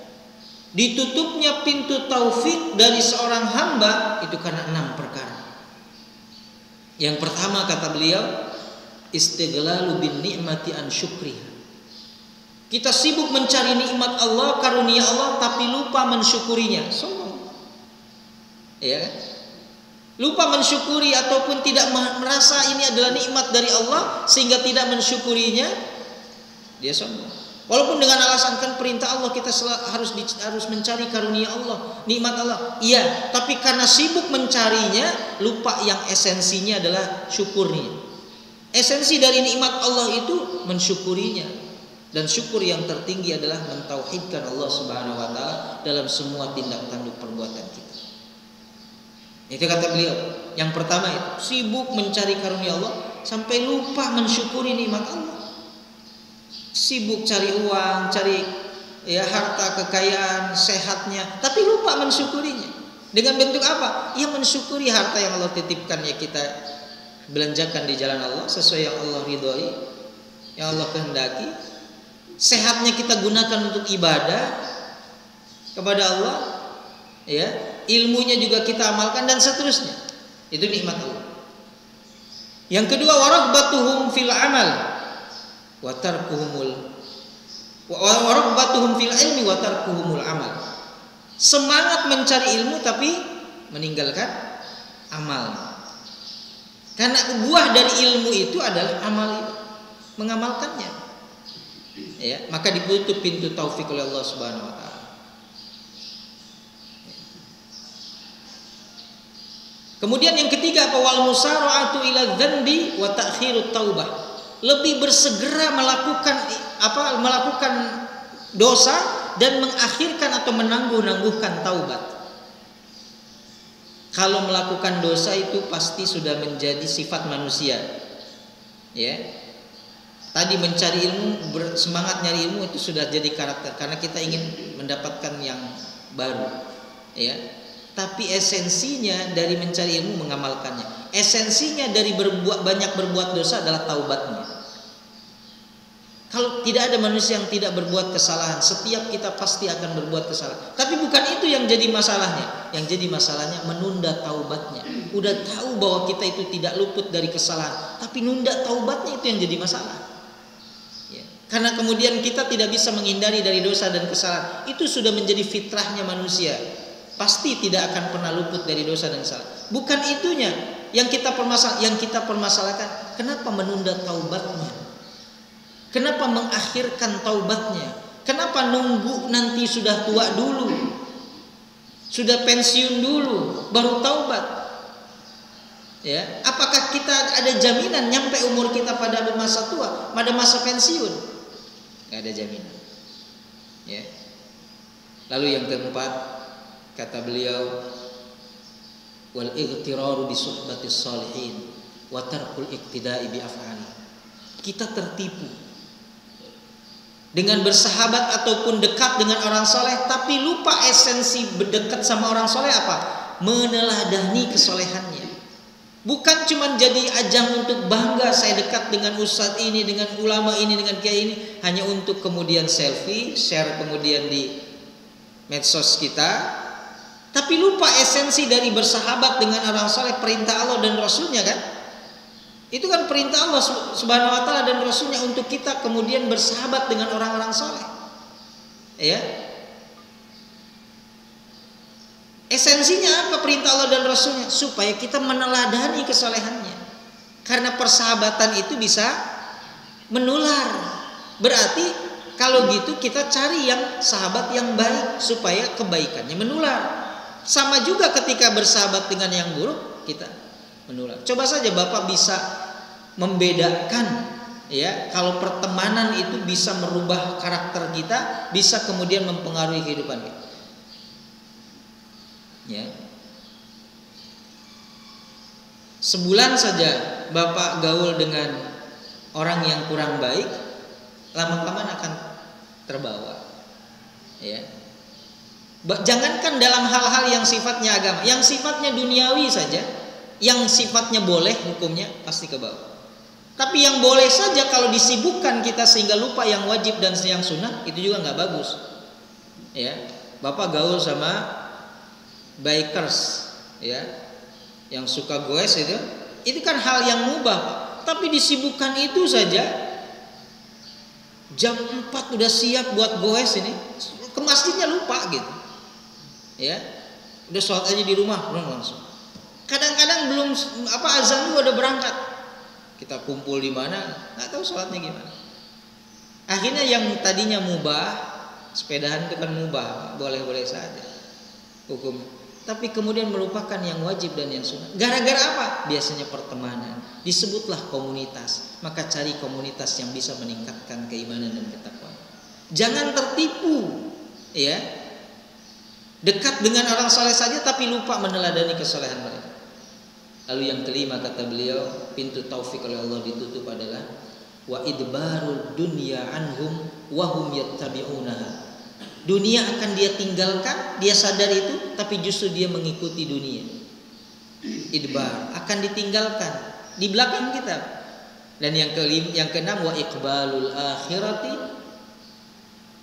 Ditutupnya pintu taufik dari seorang hamba itu karena 6 perkara. Yang pertama kata beliau, istighlalu bin ni'mati an syukriha. Kita sibuk mencari nikmat Allah, karunia Allah, tapi lupa mensyukurinya. Sombong. Ya kan? Lupa mensyukuri ataupun tidak merasa ini adalah nikmat dari Allah sehingga tidak mensyukurinya, dia sombong. Walaupun dengan alasan kan perintah Allah kita harus mencari karunia Allah, nikmat Allah. Iya, tapi karena sibuk mencarinya, lupa yang esensinya adalah syukurnya. Esensi dari nikmat Allah itu mensyukurinya. Dan syukur yang tertinggi adalah mentauhidkan Allah Subhanahu Wa Taala dalam semua tindak tanduk perbuatan kita. Itu kata beliau. Yang pertama itu sibuk mencari karunia Allah sampai lupa mensyukuri nikmat Allah. Sibuk cari uang, cari harta, kekayaan, sehatnya, tapi lupa mensyukurinya. Dengan bentuk apa? Ya mensyukuri harta yang Allah titipkan, ya kita belanjakan di jalan Allah sesuai yang Allah ridhoi, yang Allah kehendaki. Sehatnya kita gunakan untuk ibadah kepada Allah, ya. Ilmunya juga kita amalkan dan seterusnya. Itu nikmat Allah. Yang kedua, waraghbatuhum fil amal wa raghbatuhum fil ilmi wa tarkuhumul amal. Semangat mencari ilmu tapi meninggalkan amal. Karena buah dari ilmu itu adalah amal, mengamalkannya. Ya, maka ditutup pintu taufik oleh Allah Subhanahu wa taala. Kemudian yang ketiga, wal musara'atu ila dzanbi wa ta'khirut taubah. Lebih bersegera melakukan dosa dan mengakhirkan atau menangguh-nangguhkan taubat. Kalau melakukan dosa itu pasti sudah menjadi sifat manusia. Ya. Tadi mencari ilmu, semangat nyari ilmu itu sudah jadi karakter karena kita ingin mendapatkan yang baru. Ya. Tapi esensinya dari mencari ilmu mengamalkannya. Esensinya dari banyak berbuat dosa adalah taubatnya. Kalau tidak ada manusia yang tidak berbuat kesalahan, setiap kita pasti akan berbuat kesalahan. Tapi bukan itu yang jadi masalahnya. Yang jadi masalahnya menunda taubatnya. Udah tahu bahwa kita itu tidak luput dari kesalahan, tapi nunda taubatnya itu yang jadi masalah. Ya. Karena kemudian kita tidak bisa menghindari dari dosa dan kesalahan. Itu sudah menjadi fitrahnya manusia. Pasti tidak akan pernah luput dari dosa dan kesalahan. Bukan itunya yang kita permasalahkan. Kenapa menunda taubatnya? Kenapa mengakhirkan taubatnya? Kenapa nunggu nanti sudah tua dulu, sudah pensiun dulu baru taubat? Ya, apakah kita ada jaminan nyampe umur kita pada masa tua, pada masa pensiun? Gak ada jaminan. Ya. Lalu yang keempat, kata beliau, wal ightiraru bi suhbatis salihin wa tarkul iqtida'i bi af'ali. Kita tertipu dengan bersahabat ataupun dekat dengan orang soleh, tapi lupa esensi berdekat sama orang soleh apa? Meneladani kesolehannya. Bukan cuma jadi ajang untuk bangga saya dekat dengan ustadz ini, dengan ulama ini, dengan kiai ini, hanya untuk kemudian selfie, share kemudian di medsos kita, tapi lupa esensi dari bersahabat dengan orang soleh, perintah Allah dan Rasulnya kan? Itu kan perintah Allah Subhanahu wa taala dan Rasulnya untuk kita kemudian bersahabat dengan orang-orang soleh. Ya. Esensinya apa perintah Allah dan Rasulnya? Supaya kita meneladani kesolehannya. Karena persahabatan itu bisa menular. Berarti kalau gitu kita cari yang sahabat yang baik supaya kebaikannya menular. Sama juga ketika bersahabat dengan yang buruk, kita menular. Coba saja Bapak bisa membedakan, ya, kalau pertemanan itu bisa merubah karakter kita, bisa kemudian mempengaruhi kehidupan kita. Ya. Sebulan saja Bapak gaul dengan orang yang kurang baik, lama-kelamaan akan terbawa. Ya. Jangankan dalam hal-hal yang sifatnya agama, yang sifatnya duniawi saja, yang sifatnya boleh hukumnya pasti ke bawah. Tapi yang boleh saja kalau disibukkan kita sehingga lupa yang wajib dan yang sunnah, itu juga nggak bagus. Ya, Bapak gaul sama bikers, ya, yang suka goes itu kan hal yang mubah, Pak. Tapi disibukkan itu saja, jam 4 udah siap buat goes ini, ke masjidnya lupa gitu. Ya, udah sholat aja di rumah langsung. Kadang-kadang belum azan juga udah berangkat. Kita kumpul di mana, nggak tahu sholatnya gimana. Akhirnya yang tadinya mubah, sepedahan itu kan mubah, boleh-boleh saja hukum. Tapi kemudian melupakan yang wajib dan yang sunnah. Gara-gara apa? Biasanya pertemanan. Disebutlah komunitas. Maka cari komunitas yang bisa meningkatkan keimanan dan ketakwaan. Jangan tertipu, ya. Dekat dengan orang saleh saja tapi lupa meneladani kesolehan mereka. Lalu yang kelima kata beliau, pintu taufik oleh Allah ditutup adalah wa idbarul dunya anhum wa hum yattabi'unaha. Dunia akan dia tinggalkan, dia sadar itu, tapi justru dia mengikuti dunia. Idbar akan ditinggalkan di belakang kita. Dan yang keenam wa iqbalul akhirati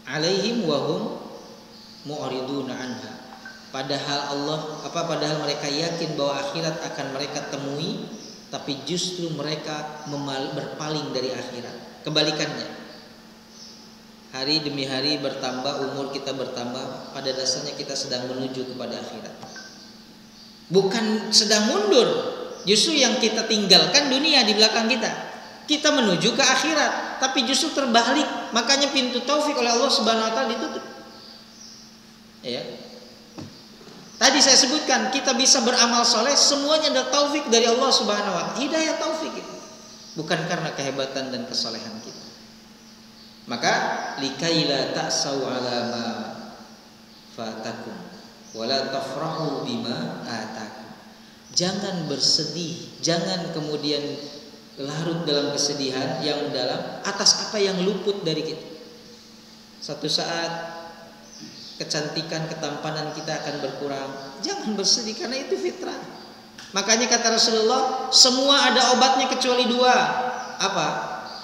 alaihim wa hum mu'riduna anha. Padahal mereka yakin bahwa akhirat akan mereka temui, tapi justru mereka berpaling dari akhirat. Kebalikannya, hari demi hari bertambah, umur kita bertambah, pada dasarnya kita sedang menuju kepada akhirat, bukan sedang mundur. Justru yang kita tinggalkan dunia di belakang kita, kita menuju ke akhirat, tapi justru terbalik. Makanya pintu taufik oleh Allah Subhanahu wa taala ditutup. Ya. Tadi saya sebutkan kita bisa beramal soleh, semuanya adalah taufik dari Allah Subhanahu wa taala. Hidayah taufik itu. Bukan karena kehebatan dan kesolehan kita. Maka likaila ta'sau ala ma fatakum wala tafrahu bima atakum. Jangan bersedih, jangan kemudian larut dalam kesedihan yang dalam atas apa yang luput dari kita. Satu saat kecantikan, ketampanan kita akan berkurang. Jangan bersedih karena itu fitrah. Makanya kata Rasulullah, semua ada obatnya kecuali dua. Apa?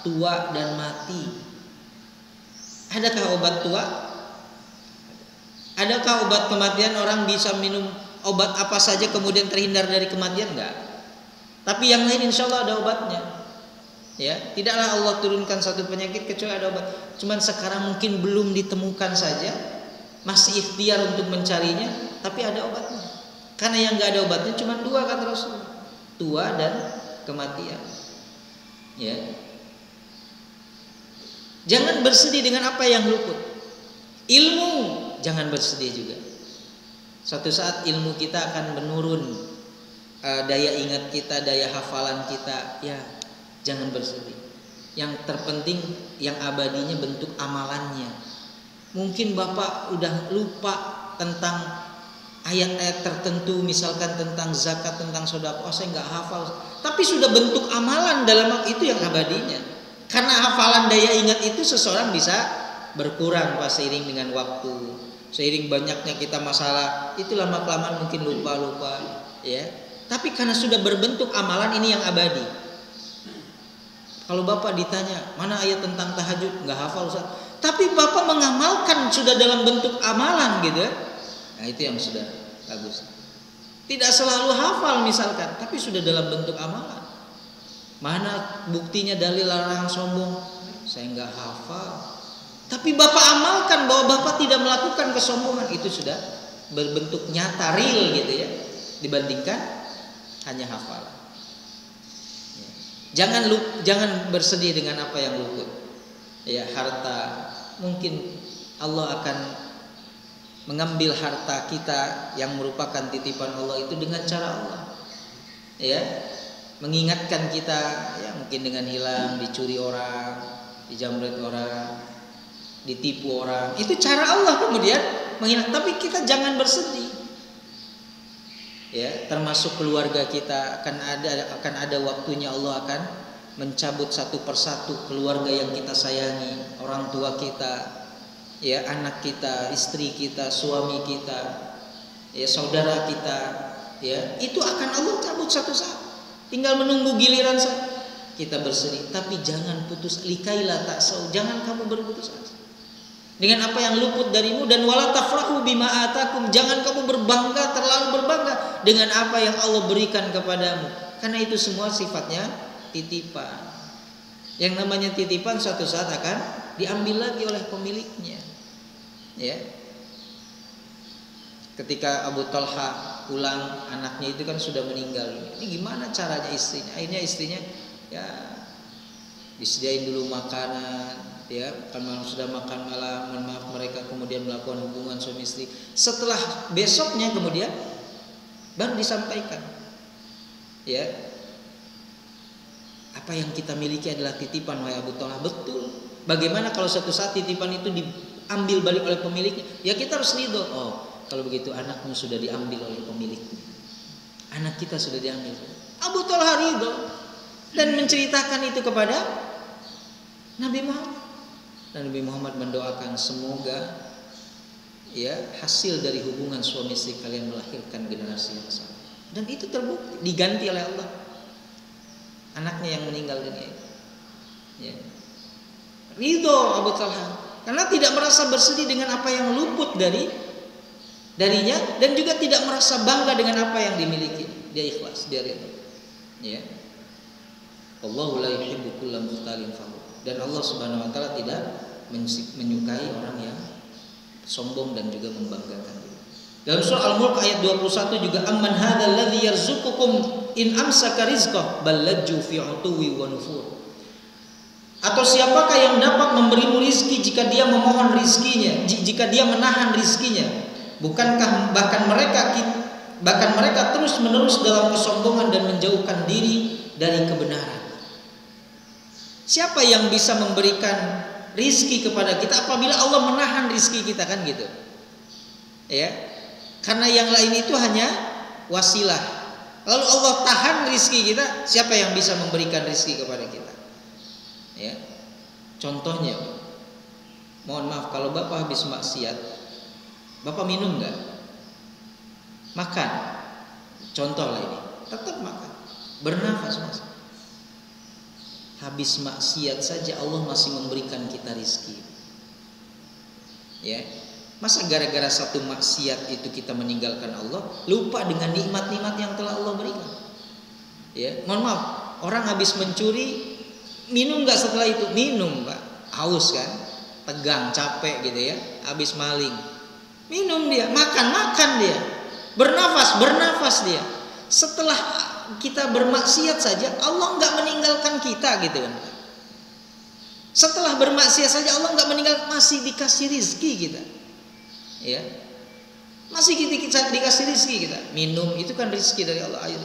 Tua dan mati. Adakah obat tua? Adakah obat kematian? Orang bisa minum obat apa saja kemudian terhindar dari kematian? Enggak. Tapi yang lain insya Allah ada obatnya. Ya, tidaklah Allah turunkan satu penyakit kecuali ada obat. Cuman sekarang mungkin belum ditemukan saja. Masih ikhtiar untuk mencarinya, tapi ada obatnya. Karena yang nggak ada obatnya cuma dua kata Rasul, tua dan kematian. Ya, jangan bersedih dengan apa yang luput. Ilmu jangan bersedih juga. Suatu saat ilmu kita akan menurun, daya ingat kita, daya hafalan kita. Ya, jangan bersedih. Yang terpenting, yang abadinya bentuk amalannya. Mungkin Bapak udah lupa tentang ayat-ayat tertentu, misalkan tentang zakat, tentang sedekah, saya nggak hafal. Tapi sudah bentuk amalan dalam itu yang abadinya. Karena hafalan daya ingat itu seseorang bisa berkurang pas seiring dengan waktu, seiring banyaknya kita masalah, itu lama-kelamaan mungkin lupa, ya. Tapi karena sudah berbentuk amalan ini yang abadi. Kalau Bapak ditanya mana ayat tentang tahajud, nggak hafal Ustaz. Tapi Bapak mengamalkan sudah dalam bentuk amalan gitu. Nah itu yang sudah bagus. Tidak selalu hafal misalkan, tapi sudah dalam bentuk amalan. Mana buktinya dalil larangan sombong? Saya nggak hafal. Tapi Bapak amalkan bahwa Bapak tidak melakukan kesombongan, itu sudah berbentuk nyata, real gitu ya, dibandingkan hanya hafalan. Jangan bersedih dengan apa yang luput. Ya, harta, mungkin Allah akan mengambil harta kita yang merupakan titipan Allah itu dengan cara Allah. Ya, mengingatkan kita, ya mungkin dengan hilang, dicuri orang, dijamret orang, ditipu orang. Itu cara Allah kemudian mengingat. Tapi kita jangan bersedih. Ya, termasuk keluarga kita akan ada waktunya Allah akan mencabut satu persatu keluarga yang kita sayangi, orang tua kita, ya anak kita, istri kita, suami kita, ya saudara kita, ya itu akan Allah cabut satu-satu. Tinggal menunggu giliran saja. Kita bersedih, tapi jangan putus likailah taksau, jangan kamu berputus asa dengan apa yang luput darimu, dan wala tafrahu bima atakum, jangan kamu terlalu berbangga dengan apa yang Allah berikan kepadamu, karena itu semua sifatnya titipan. Yang namanya titipan suatu saat akan diambil lagi oleh pemiliknya. Ya. Ketika Abu Talha pulang, anaknya itu kan sudah meninggal. Ini gimana caranya istrinya? Akhirnya istrinya ya disediain dulu makanan. Ya, kalau sudah makan malam, maaf mereka kemudian melakukan hubungan suami istri. Setelah besoknya kemudian baru disampaikan, ya apa yang kita miliki adalah titipan wahai Abu Talha. Betul. Bagaimana kalau suatu saat titipan itu diambil balik oleh pemiliknya? Ya kita harus ridho. Oh, kalau begitu anakmu sudah diambil oleh pemiliknya. Anak kita sudah diambil. Abu Talha ridho dan menceritakan itu kepada Nabi Muhammad. Dan Nabi Muhammad mendoakan semoga ya hasil dari hubungan suami istri kalian melahirkan generasi yang saleh. Dan itu terbukti diganti oleh Allah. Anaknya yang meninggal dunia. Ya. Ridho Abu Talha karena tidak merasa bersedih dengan apa yang luput darinya, dan juga tidak merasa bangga dengan apa yang dimiliki. Dia ikhlas, dia ridho. Ya. Allahu la yuhibbu kulla mukhtalin fakhur. Dan Allah Subhanahu wa taala tidak menyukai orang yang sombong dan juga membanggakan diri. Dalam surah Al-Mulk ayat 21 juga amman hadzal ladzi yarzuqukum in amsaka rizqah bal lajju fi utuwi wa nufur. Atau siapakah yang dapat memberimu rizki jika dia memohon rizkinya, jika dia menahan rizkinya? Bukankah bahkan mereka terus-menerus dalam kesombongan dan menjauhkan diri dari kebenaran? Siapa yang bisa memberikan rizki kepada kita apabila Allah menahan rizki kita, kan gitu? Ya, karena yang lain itu hanya wasilah. Lalu Allah tahan rizki kita, siapa yang bisa memberikan rizki kepada kita? Ya, contohnya, mohon maaf kalau bapak habis maksiat, bapak minum nggak? Makan. Contoh lah ini, tetap makan, bernafas mas. Habis maksiat saja Allah masih memberikan kita rizki. Ya, masa gara-gara satu maksiat itu kita meninggalkan Allah, lupa dengan nikmat-nikmat yang telah Allah berikan? Ya, mohon maaf, orang habis mencuri, minum nggak setelah itu? Minum, Pak. Haus kan, tegang, capek gitu ya. Habis maling, minum dia, makan dia, bernafas dia. Setelah kita bermaksiat saja Allah nggak meninggalkan kita gitu kan. Setelah bermaksiat saja Allah nggak meninggalkan, masih dikasih rizki kita. Ya, masih kita dikasih rizki kita. Minum itu kan rizki dari Allah. Air,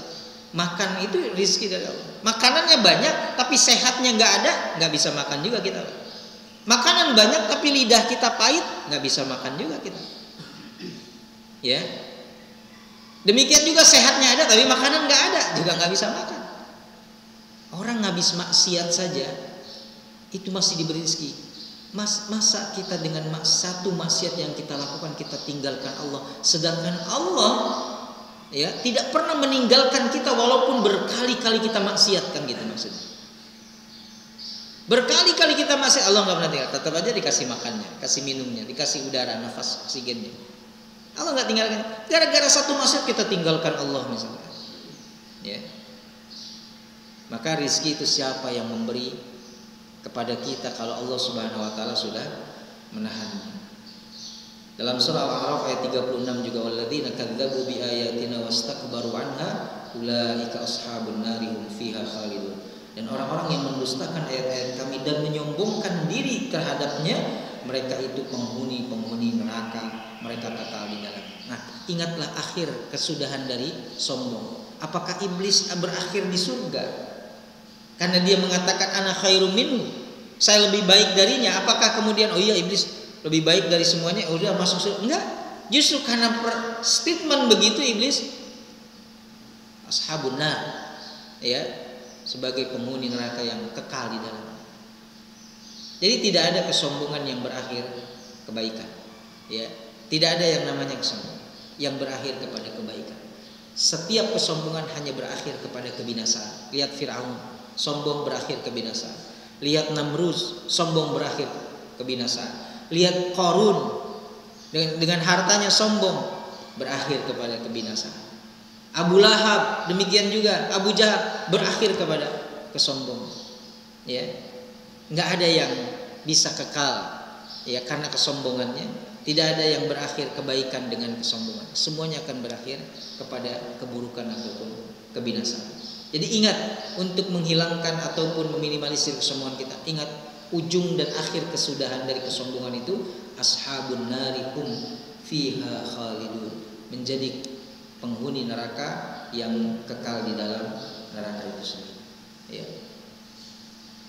makan itu rizki dari Allah. Makanannya banyak tapi sehatnya nggak ada, nggak bisa makan juga kita. Makanan banyak tapi lidah kita pahit, nggak bisa makan juga kita. Ya. Demikian juga sehatnya ada tapi makanan nggak ada, juga nggak bisa makan. Orang habis maksiat saja itu masih diberi rezeki. Masa kita dengan satu maksiat yang kita lakukan kita tinggalkan Allah, sedangkan Allah ya tidak pernah meninggalkan kita walaupun berkali-kali kita maksiat, kan gitu maksudnya. Berkali-kali kita maksiat Allah nggak pernah tinggal, tetap aja dikasih makannya, kasih minumnya, dikasih udara, nafas, oksigennya. Allah nggak tinggalkan. Gara-gara satu maksiat kita tinggalkan Allah misalnya. Ya. Maka rizki itu siapa yang memberi kepada kita kalau Allah Subhanahu wa taala sudah menahannya? Dalam surah Al-A'raf ayat 36 juga walladzina kadzdzabu biayatina wastakbaru anha ulaika ashabun nari hum fiha khalidun. Dan orang-orang yang mendustakan ayat-ayat kami dan menyombongkan diri terhadapnya, mereka itu penghuni neraka, mereka kekal di dalam. Nah, ingatlah akhir kesudahan dari sombong. Apakah iblis berakhir di surga karena dia mengatakan ana khairum minhu, saya lebih baik darinya? Apakah kemudian oh iya iblis lebih baik dari semuanya, udah masuk surga? Enggak. Justru karena statement begitu iblis ashabun nar, ya, sebagai penghuni neraka yang kekal di dalam. Jadi tidak ada kesombongan yang berakhir kebaikan, ya. Tidak ada yang namanya kesombongan yang berakhir kepada kebaikan. Setiap kesombongan hanya berakhir kepada kebinasaan. Lihat Fir'aun, sombong berakhir kebinasaan. Lihat Namruz, sombong berakhir kebinasaan. Lihat Qarun, dengan hartanya sombong, berakhir kepada kebinasaan. Abu Lahab demikian juga, Abu Jahal berakhir kepada kesombongan. Ya, nggak ada yang bisa kekal, ya, karena kesombongannya. Tidak ada yang berakhir kebaikan dengan kesombongan. Semuanya akan berakhir kepada keburukan ataupun kebinasaan. Jadi ingat, untuk menghilangkan ataupun meminimalisir kesombongan kita, ingat ujung dan akhir kesudahan dari kesombongan itu ashabun nari hum fiha khalidun, menjadi penghuni neraka yang kekal di dalam neraka itu sendiri, ya.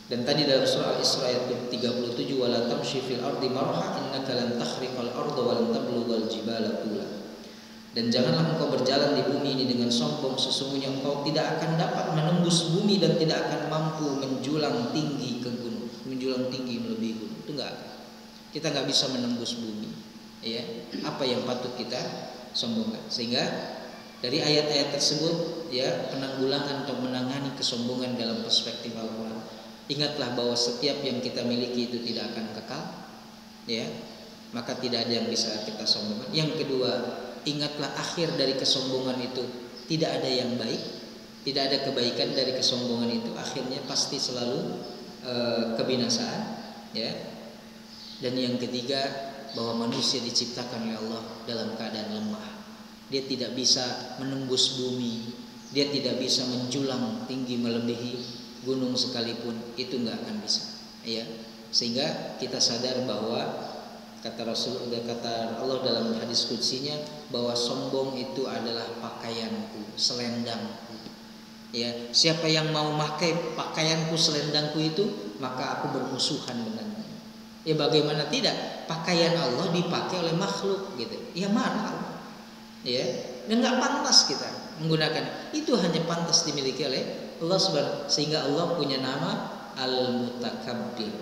Dan tadi dalam surah Al-Isra ayat 37, wala tamshi fil ardi marha innaka lan takhriqal arda wa lan tablughal jibala tula. Dan janganlah engkau berjalan di bumi ini dengan sombong, sesungguhnya engkau tidak akan dapat menembus bumi dan tidak akan mampu menjulang tinggi ke gunung, menjulang tinggi melebihi gunung. Itu enggak akan. Kita enggak bisa menembus bumi, ya. Apa yang patut kita sombongkan? Sehingga dari ayat-ayat tersebut, ya, penanggulangan atau menangani kesombongan dalam perspektif Al-Quran. Ingatlah bahwa setiap yang kita miliki itu tidak akan kekal, ya. Maka tidak ada yang bisa kita sombongkan. Yang kedua, ingatlah akhir dari kesombongan itu tidak ada yang baik, tidak ada kebaikan dari kesombongan itu. Akhirnya pasti selalu kebinasaan, ya. Dan yang ketiga, bahwa manusia diciptakan oleh Allah dalam keadaan lemah. Dia tidak bisa menembus bumi, dia tidak bisa menjulang tinggi melebihi gunung sekalipun, itu nggak akan bisa, ya. Sehingga kita sadar bahwa kata Allah dalam hadis qudsinya bahwa sombong itu adalah pakaianku, selendangku, ya. Siapa yang mau pakai pakaianku, selendangku itu, maka aku bermusuhan dengannya. Ya bagaimana tidak, pakaian Allah dipakai oleh makhluk, gitu. Ya marah, ya. Dan nggak pantas kita menggunakan itu, hanya pantas dimiliki oleh Allah Subhanahu. Sehingga Allah punya nama Al-Mutakabbir,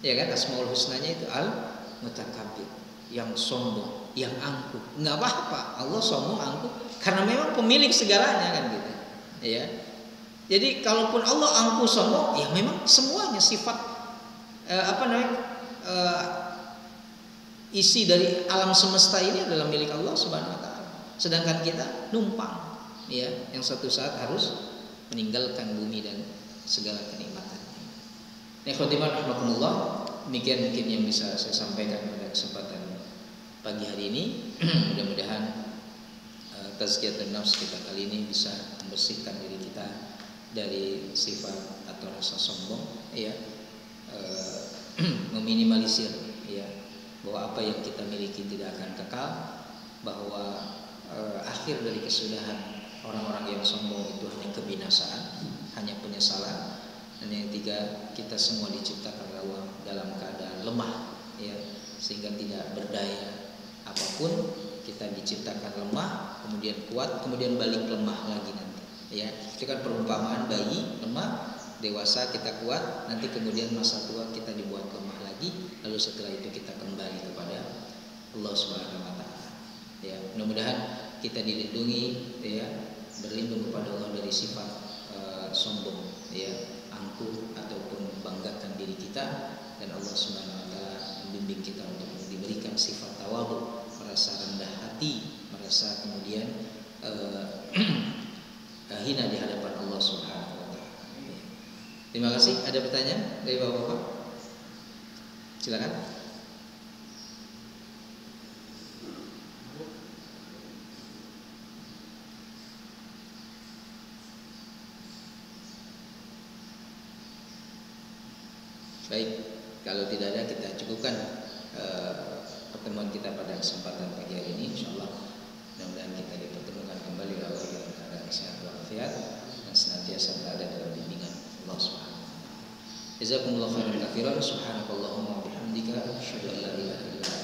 ya kan, Asmaul Husnanya itu Al-Mutakabbir, yang sombong, yang angkuh. Nggak apa-apa Allah sombong, angkuh, karena memang pemilik segalanya, kan, gitu, ya. Jadi kalaupun Allah angkuh, sombong, ya memang semuanya sifat isi dari alam semesta ini adalah milik Allah Subhanahu wa taala. Sedangkan kita numpang, ya, yang suatu saat harus meninggalkan bumi dan segala kenikmatannya. Ikhwatiman rahimakumullah, demikian mungkin yang bisa saya sampaikan pada kesempatan pagi hari ini. Mudah-mudahan tazkiyatun nafs kita kali ini bisa membersihkan diri kita dari sifat atau rasa sombong, ya, meminimalisir, ya, bahwa apa yang kita miliki tidak akan kekal, bahwa akhir dari kesudahan orang-orang yang sombong itu hanya kebinasaan, hanya penyesalan. Dan yang ketiga, kita semua diciptakan Allah dalam keadaan lemah, ya, sehingga tidak berdaya apapun. Kita diciptakan lemah, kemudian kuat, kemudian balik lemah lagi nanti, ya. Itu kan perumpamaan bayi lemah, dewasa kita kuat, nanti kemudian masa tua kita dibuat lemah lagi, lalu setelah itu kita kembali kepada Allah Subhanahu wa taala. Ya, mudah-mudahan kita dilindungi, ya, berlindung kepada Allah dari sifat sombong, ya, angkuh ataupun membanggakan diri kita, dan Allah Subhanahu wa taala membimbing kita untuk diberikan sifat tawadhu, merasa rendah hati, merasa kemudian hina di hadapan Allah Subhanahu wa taala. Terima kasih. Ada pertanyaan dari Bapak-bapak? Silakan. Baik, kalau tidak ada kita cukupkan pertemuan kita pada kesempatan pagi hari ini. Insyaallah mudah-mudahan kita dipertemukan kembali oleh Allah dalam keadaan sehat walafiat dan senantiasa berada dalam bimbingan Allah Subhanahu wa taala. Jazakumullahu khairan katsiran. Subhanakallahumma wa bihamdika asyhadu an la ilaha illa